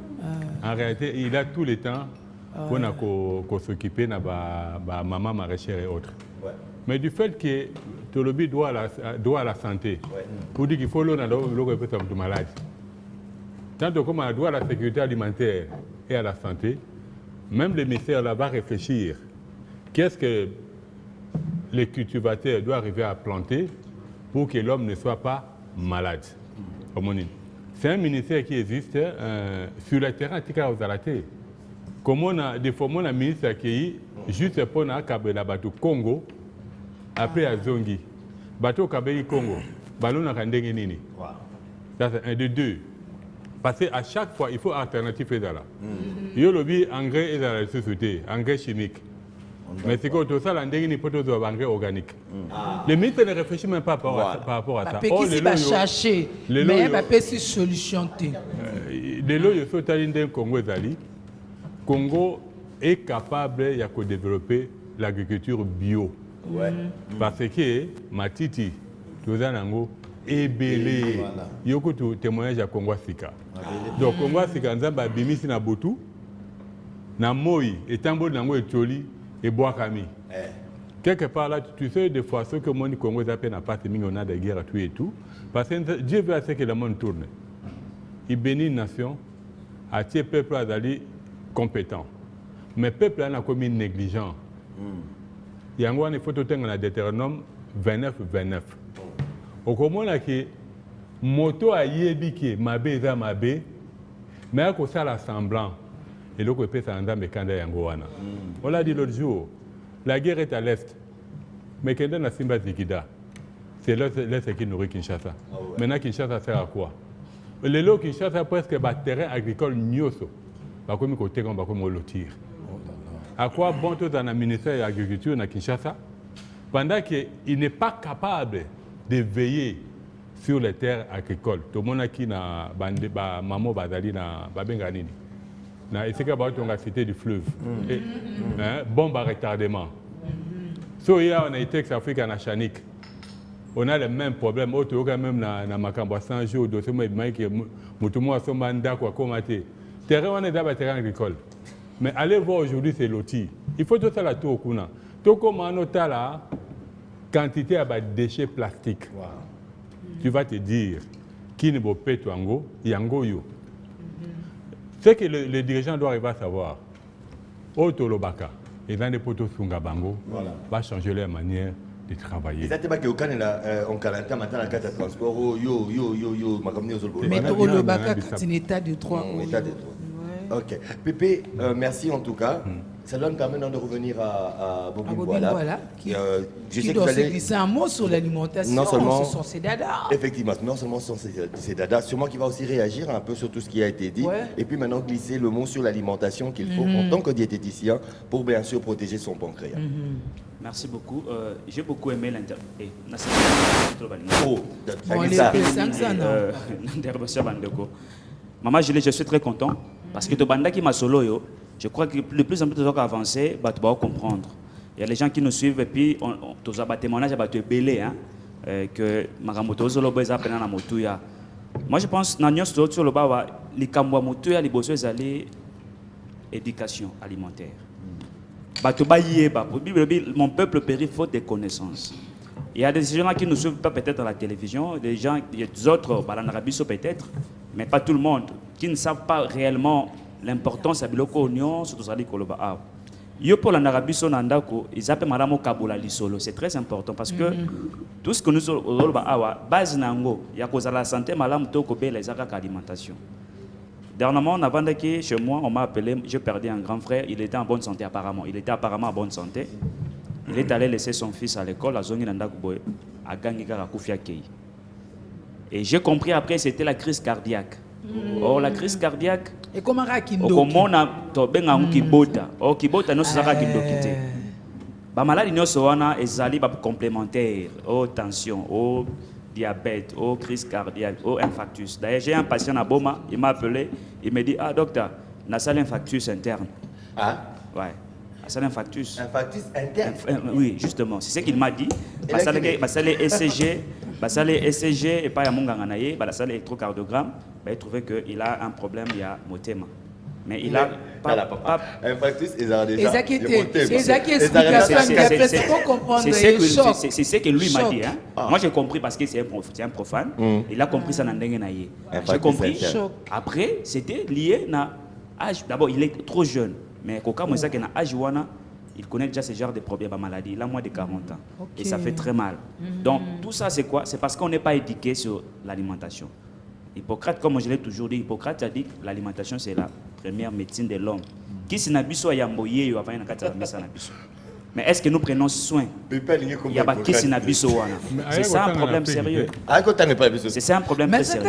S5: En réalité, il a tout le temps pour s'occuper de ma maman maraîchère et autres.
S2: Ouais.
S5: Mais du fait que Tolobi doit à la santé, pour dire qu'il faut l'on a le malade. Tant que comme on doit à la sécurité alimentaire et à la santé, même le ministère là va réfléchir. Qu'est-ce que les cultivateurs doivent arriver à planter pour que l'homme ne soit pas malade? C'est un ministère qui existe sur le terrain, aux alatés. Comme on a des fois, on a un ministre qui juste pour la bateau Congo, après à Zongi. Bateau Kabei Congo, ballon à Nini. Ça c'est un de deux. Parce qu'à chaque fois, il faut alternative là. Il y a le engrais et la société, engrais chimique. Mais c'est que tout ça, l'engrais n'est pas engrais organique. Les ministres ne réfléchissent même pas par rapport à ça.
S1: Qui s'y va chercher, mais il va pas se solutionner.
S5: Les lois, il faut que Congo Congo est capable de développer l'agriculture bio. Parce que Matiti, tout ça, est belé. Il y a un témoignage à Congo Sika. Donc, Congo Sika, Nzamba Bimisi na Botu, na Moi, et Tambo Nango et Tcholi, et Boakami. Quelque part là, tu sais, des fois, ce que le monde Congo n'a pas mis, on a des guerres tout et tout. Parce que Dieu veut assez que le monde tourne. Il bénit une nation, à tes peuples d'aller compétents. Mais le peuple a commis négligent. Il y a une photo de Deutéronome 29-29. Au comment là que moto a yébiki mabe eza mabe, mais à cause ça l'assemblant et l'autre côté ça anda mekanda yangoana. On l'a dit l'autre jour, la guerre est à l'est, mais quand on a Simba Zikida, c'est l'est qui nourrit Kinshasa. Maintenant Kinshasa sert à quoi? Les lots Kinshasa presque un terrain agricole nyoso, bah comme côté on va comme lotir. À quoi bon tout dans le ministère de l'Agriculture à Kinshasa, pendant qu'il n'est pas capable de veiller sur les terres agricoles. Tout le monde qui a maman bazali na babenganini. Na esika ba tonga cité du fleuve. Bombe à retardement. So hier on a été Afrique en Chanik. On a le même problème. Autre quand même na makambo 100 jours dossier moi que mutumo asomba ndako akomate. Terrain on est dans terrain agricole. Mais allez voir aujourd'hui c'est loti. Il faut tout ça la tout kuna. Tout comme en otala quantité de déchets plastiques. Tu vas te dire, qui ne peut pas yango, yango yo. Ce que les dirigeants doivent arriver à savoir, Otolobaka, et dans les poteaux Sungabango, va changer leur manière de travailler.
S2: Exactement, que on calanta maintenant la carte de transport, yo, ma communauté aux Olbos.
S1: Mais Otolobaka, c'est un état de droit.
S2: Ok. Pépé, merci en tout cas. Ça donne quand même de revenir à Bobine Voilà.
S1: Qui doit se glisser un mot sur l'alimentation,
S2: non seulement,
S1: ce sont ces dadas.
S2: Effectivement, non seulement ce sont ces dadas, sûrement qu'il va aussi réagir un peu sur tout ce qui a été dit. Et puis maintenant glisser le mot sur l'alimentation qu'il faut en tant que diététicien pour bien sûr protéger son pancréas.
S7: Merci beaucoup. J'ai beaucoup aimé l'intervention. Maman Julie, je suis très content parce que Tobanda qui m'a solo, je crois que de plus en plus de gens qui avancent, tu vas comprendre. Il y a les gens qui nous suivent et puis tous les témoignages va te belé que Maramoto Zolobo est appelé dans Motuya. Moi je pense que nous sur le bas, les Kambwa Motuya, les besoins d'aller éducation alimentaire. Mon peuple périt faute de connaissances. Il y a des gens qui nous suivent pas peut-être à la télévision, des gens, il y a des autres, en Arabie peut-être, mais pas tout le monde, qui ne savent pas réellement l'importance de l'oignon, surtout ça dit que le bas. Yo pour l'Arabie Saoudite, ils appellent Madame Kaboula Lisolo. C'est très important parce que tout ce que nous avons base nango, il y a cause à la santé, Madame Toko les alimentation. Dernièrement, avant que chez moi, on m'a appelé, j'ai perdu un grand frère, il était en bonne santé apparemment. Il était apparemment en bonne santé. Il est allé laisser son fils à l'école, à Zongi Nandakuboye, à Gangika Rakufia Kei. Et j'ai compris après, c'était la crise cardiaque. Oh, la crise cardiaque.
S1: Et comment Rakindo?
S7: Comment on a benga kibota. Oh, kibota non sera kindokité. Ba maladie non soana ezali ba complémentaire. Oh, tension, oh, diabète, oh, crise cardiaque, oh, infarctus. D'ailleurs, j'ai un patient à Boma, il m'a appelé, il me dit, ah, docteur, on a ça l'infarctus interne.
S2: Ah?
S7: Ouais. Ça l'infarctus.
S2: Infarctus interne?
S7: Oui, justement. C'est ce qu'il m'a dit. Ça les ECG, les ECG et pas à mon ganganaye, ça l'électrocardiogramme, il trouvait qu'il a un problème, il y a motema. Mais il a pas.
S2: Infarctus, ils ont déjà.
S7: C'est ce que lui m'a dit. Hein. Moi j'ai compris parce que c'est un profane. Il a compris ça dans Ndengenaye. J'ai compris. Après, c'était lié à l'âge. D'abord, il est trop jeune. Mais quand on sait qu'il a âge, il connaît déjà ce genre de problèmes à maladie. Il a moins de 40 ans. Okay. Et ça fait très mal. Donc, tout ça, c'est quoi? C'est parce qu'on n'est pas éduqué sur l'alimentation. Hippocrate, comme je l'ai toujours dit, Hippocrate a dit que l'alimentation, c'est la première médecine de l'homme. Qui s'est nabiso à Yamboye, ou avant une carte de nabiso. Mais est-ce que nous prenons soin? Il y a qui s'est nabiso. C'est ça un problème sérieux. C'est ça un problème très sérieux.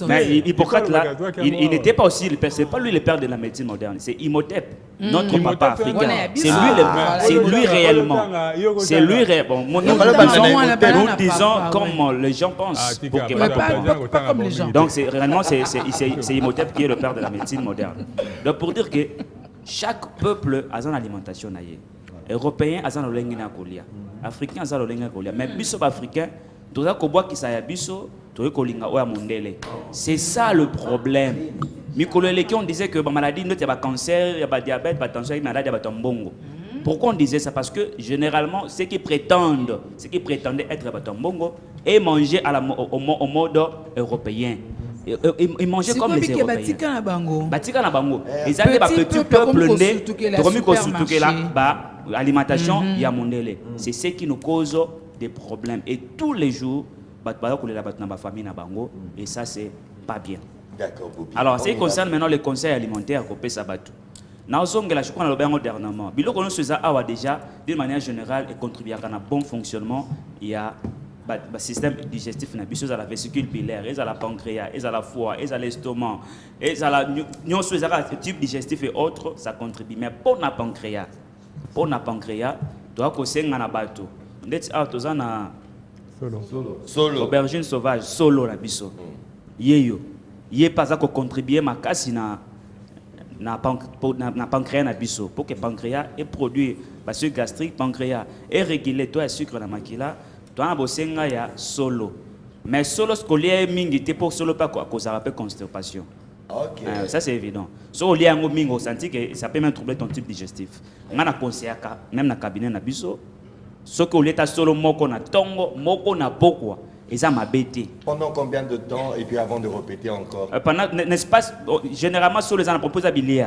S7: Mais Hippocrate, là, il n'était pas aussi, c'est pas lui le père de la médecine moderne, c'est Imhotep, notre papa africain. C'est lui réellement. C'est lui réellement. Nous disons comme les gens pensent.
S1: Pas comme les gens.
S7: Donc réellement, c'est Imhotep qui est le père de la médecine moderne. Donc pour dire que chaque peuple a son alimentation. Européen a son olengina kolia. Africain a son olengina kolia. Mais biso africain, tout ça qu'on boit qui ça biso, tout kolinga oya mondele. C'est ça le problème. Mikolele qui on disait que maladie il y a cancer, il y a diabète, pas tension, il y a maladie, il y a tombongo. Pourquoi on disait ça? Parce que généralement ceux qui prétendaient être batombongo et manger au mode européen. Ils mangeaient comme les Européens. Batika na bango. Ils avaient des petits peuples nés, alimentation ya mondele. C'est ce qui nous cause des problèmes. Et tous les jours, la famille na bango. Et ça, c'est pas bien.
S2: D'accord.
S7: Alors, ce qui concerne maintenant les conseils alimentaires, qu'on peut s'abattre. Je crois que dernièrement, déjà, d'une manière générale, et contribuer à un bon fonctionnement, il y a le système digestif, il y a la vésicule biliaire, il y a la pancréas, il y a la foie, il y a l'estomac, il y a le type digestif et autres, ça contribue. Mais pour la pancréas, tu dois conseiller un bateau. Solo. Aubergine sauvage, solo la biso. Yeyo. Yé pas à contribuer ma casse na pancréas na biso pour que pancréas ait produit parce gastrique pancréas et réguler toi sucre na makila toi na bosenga ya solo mais solo scolaire mingi te pour solo pas cause rappelle constipation. OK. Ça c'est évident. So lié ngo mingo senti que ça peut même troubler ton type digestif. Ngana conseiller même na cabinet na biso ce que l'état solo moko na tongo moko na pokwa.
S2: Pendant combien de temps et puis avant de répéter encore?
S7: N'est-ce pas, généralement, sur les gens proposent à bilier.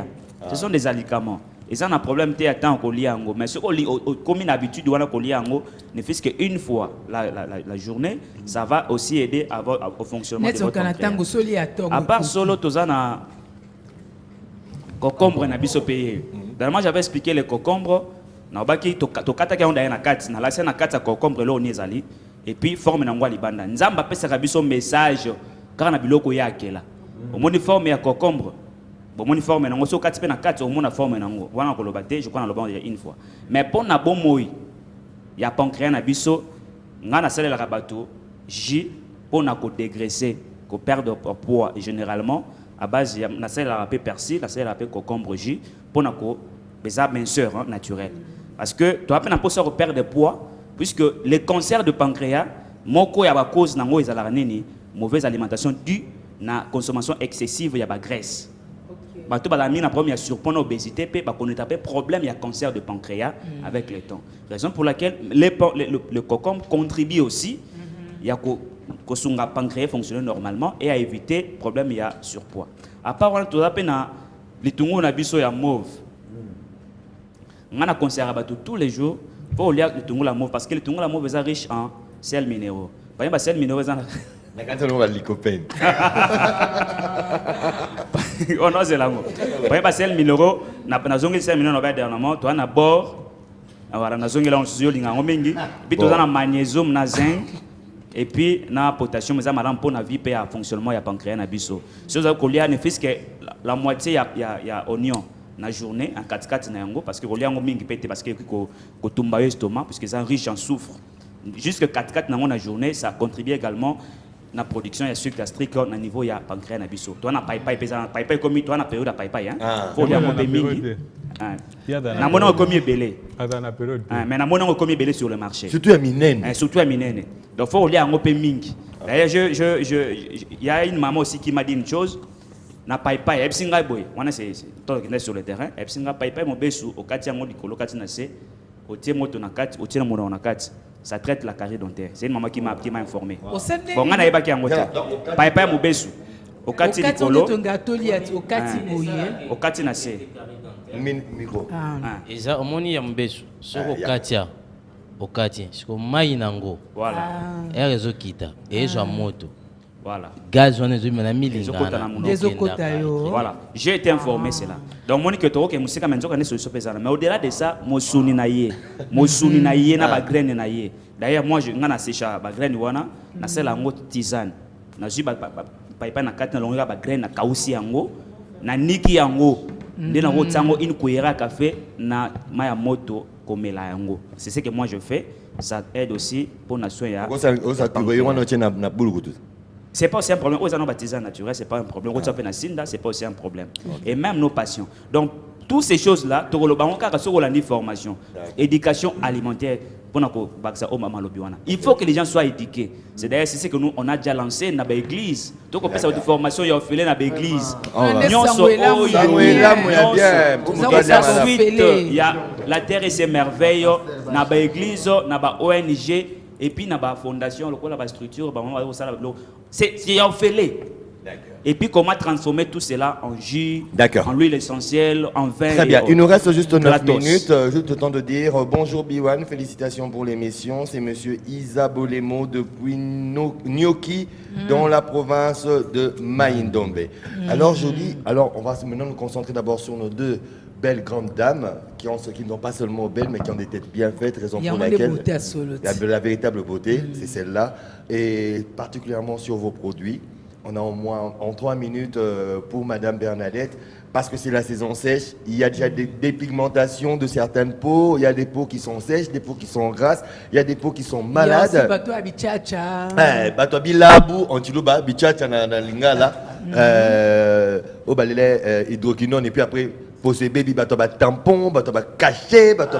S7: Ce sont des alicaments. Ils ont un problème de temps au liango. Mais ce comme une habitude, ne fait qu'une fois la journée, ça va aussi aider au fonctionnement de votre pancréas. À part solo, tu as concombre na biso payé. Dernièrement, j'avais expliqué les concombres. Na baki to kata ki on da na kati na la na kati ya concombre lo ni ezali. Et puis forme na ngwa libanda nzamba pesa biso message car na biloko yake la omoni forme ya concombre bomoni forme na ngo so kati pe na kati omona forme na ngo wana ko lobate je crois na lobande une fois mais pour na bomoi ya pancréas na biso ngana sala la bato J pour na ko dégraisser ko perdre poids et généralement à base na sala la pe persil na sala la pe concombre J pour na ko beza minceur naturel parce que tu as peine à pour perdre poids puisque les cancers de pancréas, moko ya ba cause nango ezala nini mauvaise alimentation due na consommation excessive ya ba graisse. Bato ba mi na problème ya surpoids na obésité pe ba connaître pe problème ya cancer de pancréas avec le temps. Raison pour laquelle le concombre contribue aussi ya ko sunga pancréas fonctionner normalement et à éviter problème ya surpoids. À part on to pe na litungo na biso ya mauve. Ngana conseiller bato tous les jours pour lire le tungu la mauve parce que le tungu la mauve est riche en sels minéraux. Par exemple, sels minéraux
S2: La carte on va les copains.
S7: Oh non, c'est là. Oui, parce que 1 000 euros, na zongi 5 millions de dernièrement, toi na bord, voilà, na zongi là on se dit on mingi, puis tu as na magnésium, na zinc, et puis na potassium, mais ça m'a pour na vie à fonctionnement ya pancréas na biso. Si vous avez collé ne fait que la moitié ya oignon na journée en 4 na yango parce que collé yango mingi pété parce que ko tumba estomac parce que c'est riche en soufre. Jusque 4 na journée, ça contribue également na production ya sucre gastrique na niveau ya pancréas na biso. Toi na paipai pesa paipai comme toi na période paipai hein. Faut dire mon mingi. Na mona comme belé.
S5: Dans période.
S7: Mais na mona comme belé sur le marché.
S2: Surtout à Minene.
S7: Surtout à Minene. Donc faut lire en mingi. D'ailleurs il y a une maman aussi qui m'a dit une chose. Na paipai epsinga boy. Wana c'est toi qui est sur le terrain. Epsinga paipai mo besu au kati yango likolo kati na se. Au tie moto na kati, au tie moto na kati. Ça traite la carie dentaire. C'est une maman qui m'a informé. Bon, on a pas qui en côté. Papa Mubesu. Au kati likolo. Au kati na se.
S2: Micro.
S8: Eza omoni ya Mubesu. Soko katia. Au kati. Soko mai nango.
S7: Voilà.
S8: Et réseau kita. Et zo moto.
S7: Voilà.
S8: Gaz on est na milingana.
S7: Voilà. J'ai été informé cela. Donc moni que toko ke musika menzo kana solution pesana. Mais au-delà de ça, mosuni na ye. Mosuni na ye na ba graine na ye. D'ailleurs moi je ngana sécha ba graine wana na sela ngo tisane. Na ji ba paipa na kati na longa ba graine na kausi yango na niki yango. Ndena ngo tsango in kuera café na maya moto komela yango. C'est ce que moi je fais. Ça aide aussi pour na soin ya. C'est pas aussi un problème. Aux baptisés naturels, c'est pas un problème. Aux na sinda, c'est pas aussi un problème. Et même nos patients. Donc toutes ces choses-là, tu as formation, éducation alimentaire pour il faut que les gens soient éduqués. C'est d'ailleurs c'est ce que nous on a déjà lancé dans l'église. Donc on fait cette formation, il y a fait dans l'église. Il y a la terre et ses merveilles dans l'église, dans ONG. Et puis, dans la fondation, la structure, c'est un fêlé. Et puis, comment transformer tout cela en jus, en huile essentielle, en vin.
S2: Très bien. Il nous reste juste 9 minutes. Juste le temps de dire bonjour B1, félicitations pour l'émission. C'est monsieur Isa Bolemo depuis Nyoki, dans la province de Maïndombe. Alors, on va maintenant nous concentrer d'abord sur nos deux belles grandes dames qui n'ont pas seulement belles mais qui ont des têtes bien faites, raison pour laquelle la véritable beauté, c'est celle-là, et particulièrement sur vos produits. On a au moins en 3 minutes pour Madame Bernadette, parce que c'est la saison sèche, il y a déjà des dépigmentations de certaines peaux, il y a des peaux qui sont sèches, des peaux qui sont grasses, il y a des peaux qui sont malades. Il y a aussi bateau abichacha. Bateau abilabu, antilouba, bichacha na lingala, au balai hydroquinone, et puis après posé baby bateau tampon, bateau caché, bateau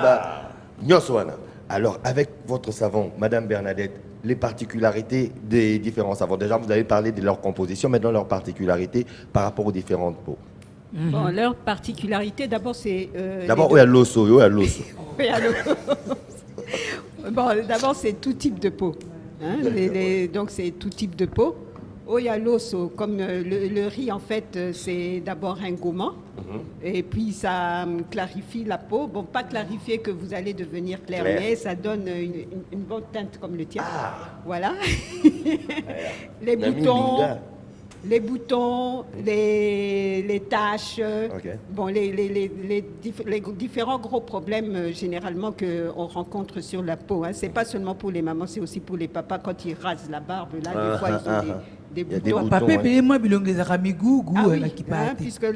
S2: nyoswana. Alors avec votre savon, Madame Bernadette, les particularités des différents savons. Déjà, vous avez parlé de leur composition, maintenant leurs particularités par rapport aux différentes peaux.
S3: Bon, leur particularité, d'abord, c'est...
S2: d'abord, il y a l'osso,
S3: Bon, d'abord, c'est tout type de peau. Hein, donc, c'est tout type de peau. Il y a l'osso, comme le riz, en fait, c'est d'abord un gourmand. Et puis, ça clarifie la peau. Bon, pas clarifier que vous allez devenir clair, mais ça donne une bonne teinte comme le tien. Voilà. Les boutons, les taches, bon, les différents gros problèmes généralement qu'on rencontre sur la peau. Hein. Ce n'est pas seulement pour les mamans, c'est aussi pour les papas quand ils rasent la barbe. Là, des fois, ils ont des boutons.
S1: Papa, payez-moi les aramigou,
S3: puisque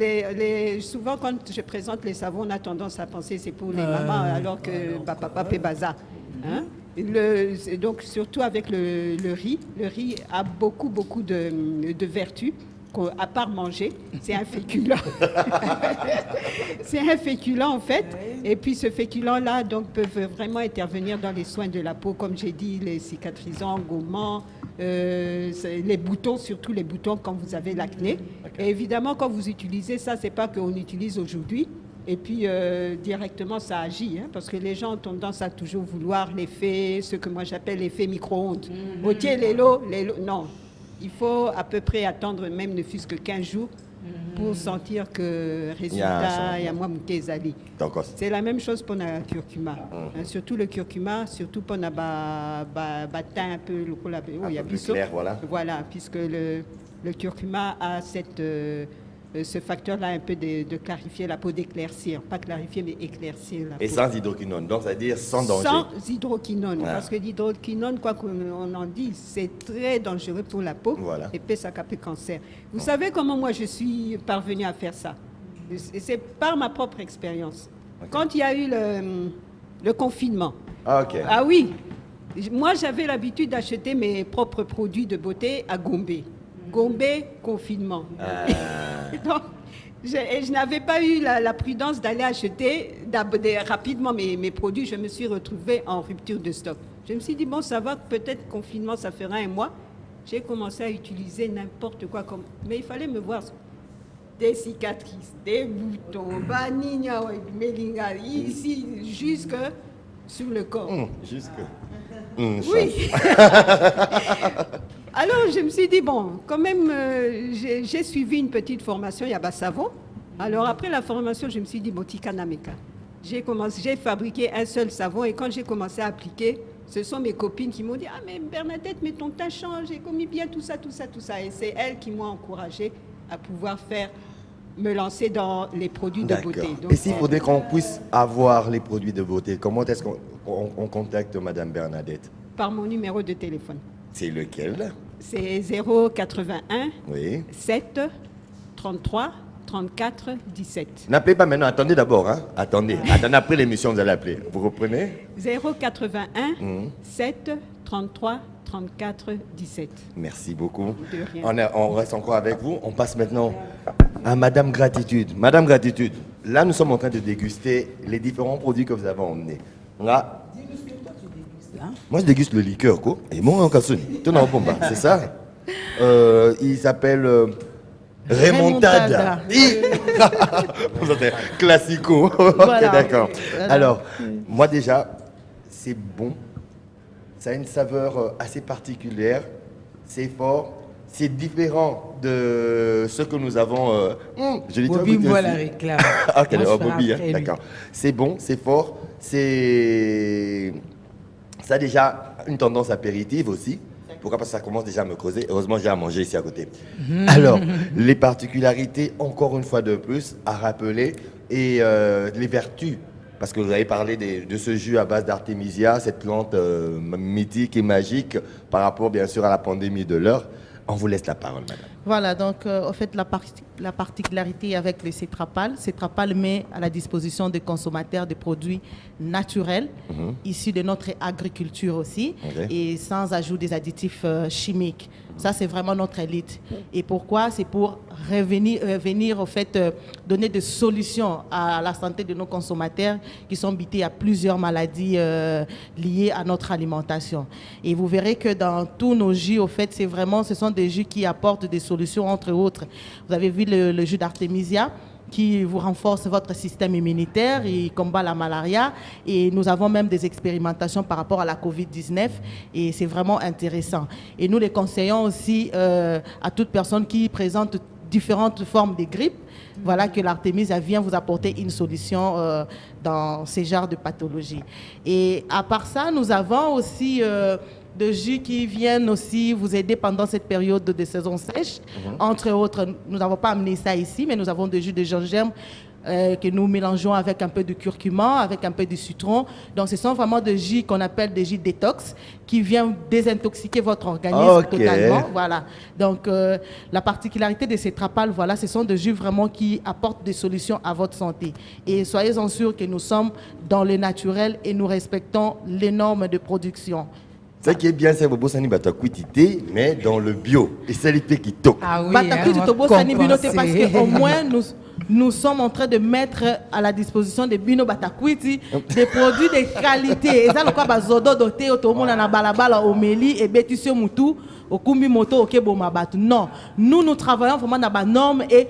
S3: souvent quand je présente les savons, on a tendance à penser que c'est pour les mamans, alors que papa fait bazar. Hein? Donc surtout avec le riz a beaucoup de vertus, à part manger, c'est un féculent. C'est un féculent en fait, et puis ce féculent-là donc peut vraiment intervenir dans les soins de la peau, comme j'ai dit, les cicatrisants, gommants, les boutons, surtout les boutons quand vous avez l'acné. Et évidemment quand vous utilisez ça, c'est pas qu'on utilise aujourd'hui. Et puis directement ça agit, hein, parce que les gens ont tendance à toujours vouloir l'effet, ce que moi j'appelle l'effet micro-ondes. Non, il faut à peu près attendre même ne fût-ce que 15 jours pour sentir que résultat il y a moins mutezali. C'est la même chose pour le curcuma. Surtout le curcuma, surtout pour le un peu le
S2: plus clair, voilà.
S3: Voilà, puisque le curcuma a ce facteur-là un peu de clarifier la peau, d'éclaircir, pas clarifier mais éclaircir la peau.
S2: Et sans hydroquinone, donc c'est-à-dire sans danger.
S3: Sans hydroquinone, parce que l'hydroquinone, quoi qu'on en dise, c'est très dangereux pour la peau et peut s'accaper cancer. Vous savez comment moi je suis parvenue à faire ça? C'est par ma propre expérience. Quand il y a eu le confinement, ah oui, moi j'avais l'habitude d'acheter mes propres produits de beauté à Gombe. Gombe, confinement. Donc, je n'avais pas eu la prudence d'aller acheter rapidement mes produits. Je me suis retrouvée en rupture de stock. Je me suis dit, bon, ça va, peut-être confinement, ça fera un mois. J'ai commencé à utiliser n'importe quoi. Mais il fallait me voir des cicatrices, des boutons, mélinga, ici, jusque sur le corps. Oui. Alors, je me suis dit, bon, quand même, j'ai suivi une petite formation, il y a savon. Alors, après la formation, je me suis dit, bon, tikanameka. J'ai fabriqué un seul savon et quand j'ai commencé à appliquer, ce sont mes copines qui m'ont dit, ah, mais Bernadette, mais ton teint change, j'ai commis bien tout ça. Et c'est elles qui m'ont encouragée à pouvoir me lancer dans les produits de beauté. Donc,
S2: et s'il faudrait qu'on puisse avoir les produits de beauté, comment est-ce qu'on contacte Madame Bernadette?
S3: Par mon numéro de téléphone.
S2: C'est lequel?
S3: C'est 081 7 33 34 17.
S2: N'appelez pas maintenant, attendez d'abord. Attendez, après l'émission, vous allez appeler. Vous reprenez?
S3: 081 7 33 34 17.
S2: Merci beaucoup. On reste encore avec vous. On passe maintenant à Madame Gratitude. Madame Gratitude, là, nous sommes en train de déguster les différents produits que vous avez emmenés. Là, moi, je déguste le liqueur, quoi. Et moi, en Kassouni, c'est ça? Il s'appelle Remontada. Classico.
S4: Voilà.
S2: Ok, d'accord. Alors, moi déjà, c'est bon. Ça a une saveur assez particulière. C'est fort. C'est différent de ce que nous avons. Je l'ai
S1: Bobby me voit la réclame.
S2: Ok, Bobby, d'accord. C'est bon, c'est fort. Ça a déjà une tendance apéritive aussi. Pourquoi? Parce que ça commence déjà à me creuser. Heureusement, j'ai à manger ici à côté. Alors, les particularités, encore une fois de plus, à rappeler, et les vertus. Parce que vous avez parlé de ce jus à base d'artémisia, cette plante mythique et magique, par rapport bien sûr à la pandémie de l'heure. On vous laisse la parole, madame.
S4: Voilà, donc en fait, la particularité avec le Cétrapal met à la disposition des consommateurs des produits naturels, issus de notre agriculture aussi, et sans ajout des additifs chimiques. Ça, c'est vraiment notre élite. Et pourquoi? C'est pour venir au fait, donner des solutions à la santé de nos consommateurs qui sont bités à plusieurs maladies liées à notre alimentation. Et vous verrez que dans tous nos jus, au fait, ce sont des jus qui apportent des solutions, entre autres. Vous avez vu le jus d'artémisia qui vous renforce votre système immunitaire et combat la malaria. Et nous avons même des expérimentations par rapport à la COVID-19 et c'est vraiment intéressant. Et nous les conseillons aussi à toute personne qui présente différentes formes de grippe, voilà que l'artémisia vient vous apporter une solution dans ces genres de pathologies. Et à part ça, nous avons aussi de jus qui viennent aussi vous aider pendant cette période de saison sèche. Entre autres, nous n'avons pas amené ça ici, mais nous avons des jus de gingembre que nous mélangeons avec un peu de curcuma, avec un peu de citron. Donc, ce sont vraiment des jus qu'on appelle des jus détox qui viennent désintoxiquer votre organisme totalement. Voilà. Donc, la particularité de ces trapales, voilà, ce sont des jus vraiment qui apportent des solutions à votre santé. Et soyez-en sûrs que nous sommes dans le naturel et nous respectons les normes de production.
S2: Ce qui est bien, c'est que Bosani Batakwitité, mais dans le bio. Et c'est l'effet qui toque.
S1: Ah oui,
S4: parce qu'au moins, nous sommes en train de mettre à la disposition des Bino Batakwiti des produits de qualité. Et ça, le cas, Zodo, Doté, Otomona, Balabala, Omeli, et Bétissio Moutou, Okumbi Moto, Okebo Mabatu. Non, nous travaillons vraiment dans la norme et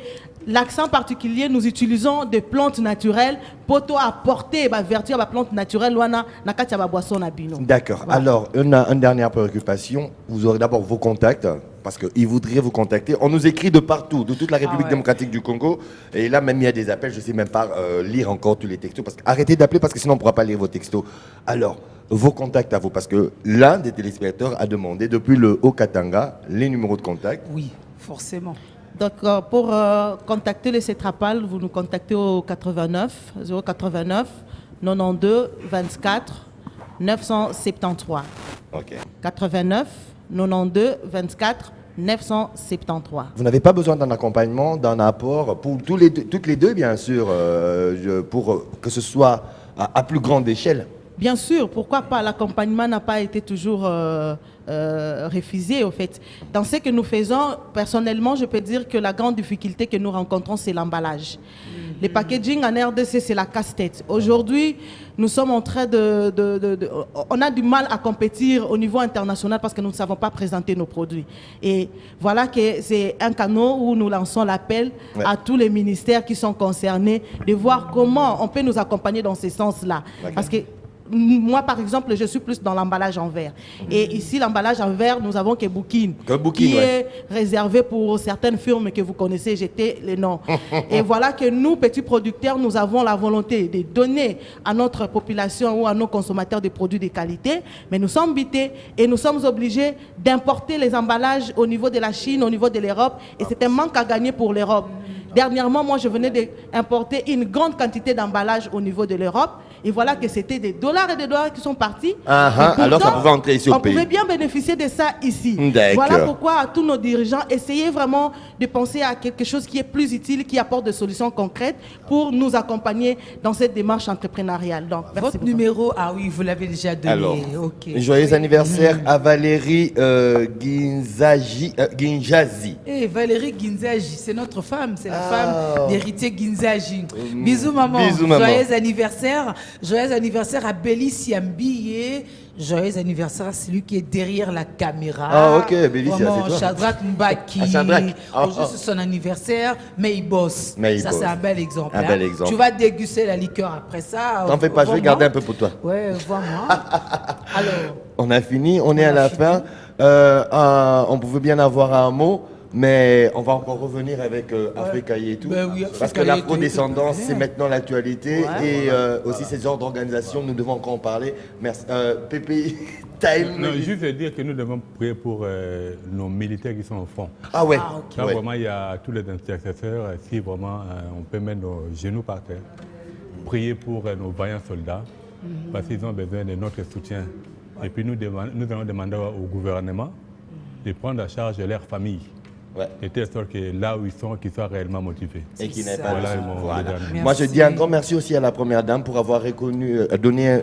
S4: l'accent particulier, nous utilisons des plantes naturelles pour apporter la vertu à la plante naturelle na kati ya boisson na bino.
S2: D'accord.
S4: Voilà.
S2: Alors, une dernière préoccupation. Vous aurez d'abord vos contacts, parce qu'ils voudraient vous contacter. On nous écrit de partout, de toute la République démocratique du Congo. Et là, même il y a des appels, je ne sais même pas lire encore tous les textos. Arrêtez d'appeler parce que sinon on ne pourra pas lire vos textos. Alors, vos contacts à vous, parce que l'un des téléspectateurs a demandé depuis le Haut-Katanga les numéros de contact.
S1: Oui, forcément.
S4: Donc, pour contacter le Cetrapal, vous nous contactez au 89 089 92 24 973.
S2: Ok.
S4: 89 92 24 973.
S2: Vous n'avez pas besoin d'un accompagnement, d'un apport, pour toutes les deux, bien sûr, pour que ce soit à plus grande échelle.
S4: Bien sûr, pourquoi pas? L'accompagnement n'a pas été toujours refusé, au fait. Dans ce que nous faisons, personnellement, je peux dire que la grande difficulté que nous rencontrons, c'est l'emballage. Le packaging en RDC, c'est la casse-tête. Aujourd'hui, nous sommes en train on a du mal à compétir au niveau international parce que nous ne savons pas présenter nos produits. Et voilà que c'est un canal où nous lançons l'appel à tous les ministères qui sont concernés de voir comment on peut nous accompagner dans ce sens-là. Parce que moi, par exemple, je suis plus dans l'emballage en verre. Et ici, l'emballage en verre, nous avons que Bookin, qui est réservé pour certaines firmes que vous connaissez, j'étais les noms. Et voilà que nous, petits producteurs, nous avons la volonté de donner à notre population ou à nos consommateurs des produits de qualité, mais nous sommes bités et nous sommes obligés d'importer les emballages au niveau de la Chine, au niveau de l'Europe, et c'est un manque à gagner pour l'Europe. Dernièrement, moi, je venais d'importer une grande quantité d'emballage au niveau de l'Europe. Et voilà que c'était des dollars et des dollars qui sont partis. Pourtant,
S2: alors ça pouvait entrer ici au pays.
S4: On pouvait bien bénéficier de ça ici.
S2: D'accord.
S4: Voilà pourquoi à tous nos dirigeants, essayez vraiment de penser à quelque chose qui est plus utile, qui apporte des solutions concrètes pour nous accompagner dans cette démarche entrepreneuriale. Donc, merci
S1: Votre numéro, ah oui, vous l'avez déjà donné.
S2: Alors,
S1: okay.
S2: Joyeux anniversaire à Valérie Ginzazi.
S1: Eh, Valérie Ginzaji, c'est notre femme, c'est la femme d'héritier Ginzaji. Bisous maman.
S2: Bisous maman.
S1: Joyeux anniversaire. Joyeux anniversaire à Béli Siambi. Joyeux anniversaire à celui qui est derrière la caméra.
S2: Ah ok, Béli, c'est toi.
S1: Shadrach Mbaki.
S2: Shadrach.
S1: Aujourd'hui c'est son anniversaire, mais il bosse. Ça c'est un bel exemple.
S2: Un bel exemple.
S1: Tu vas déguster la liqueur après ça.
S2: T'en fais pas, je vais garder un peu pour toi.
S1: Ouais, vois-moi. Alors.
S2: On a fini, on est à la fin. On pouvait bien avoir un mot. Mais on va encore revenir avec Africaï et tout.
S1: Ben oui,
S2: parce que l'afro-descendance, c'est maintenant l'actualité. Et aussi ces ordres d'organisation, nous devons encore en parler. Merci. Pépé, time.
S5: Non, juste dire que nous devons prier pour nos militaires qui sont au front.
S2: Ah ouais.
S5: Là, vraiment, il y a tous les intercesseurs. Si vraiment on peut mettre nos genoux par terre, prier pour nos vaillants soldats, parce qu'ils ont besoin de notre soutien. Et puis nous allons demander au gouvernement de prendre en charge leur famille. De telle sorte que là où ils sont, qu'ils soient réellement motivés.
S2: Et qui n'est pas
S5: voilà.
S2: Moi, je dis un grand merci aussi à la Première Dame pour avoir donné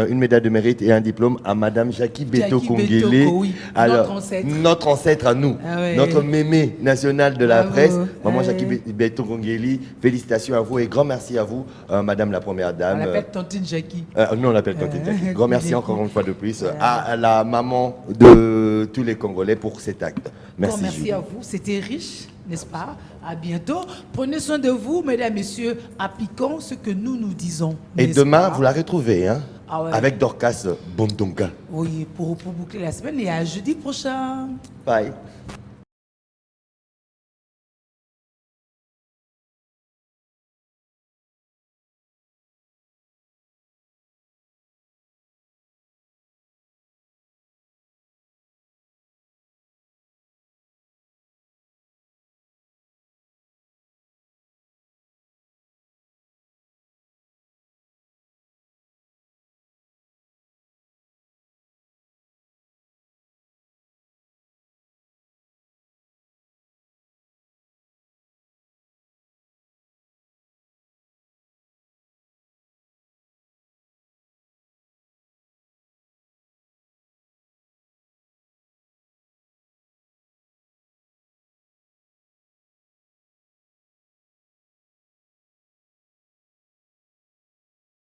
S2: une médaille de mérite et un diplôme à Madame Jackie Beto Kongele.
S1: Oui.
S2: Alors, notre ancêtre à nous, notre mémé national de la presse. Maman Jackie Beto Kongele, félicitations à vous et grand merci à vous, Madame la Première Dame.
S1: On l'appelle Tantine Jackie.
S2: Nous, on l'appelle Tantine Jackie. Grand merci encore une fois de plus à la maman de tous les Congolais pour cet acte. Merci.
S1: Merci à vous. C'était riche, n'est-ce pas? À bientôt. Prenez soin de vous, mesdames, messieurs. Appliquons ce que nous nous disons.
S2: Et demain, vous la retrouvez, hein? Avec Dorcas Bontonka.
S1: Oui, pour boucler la semaine et à jeudi prochain.
S2: Bye.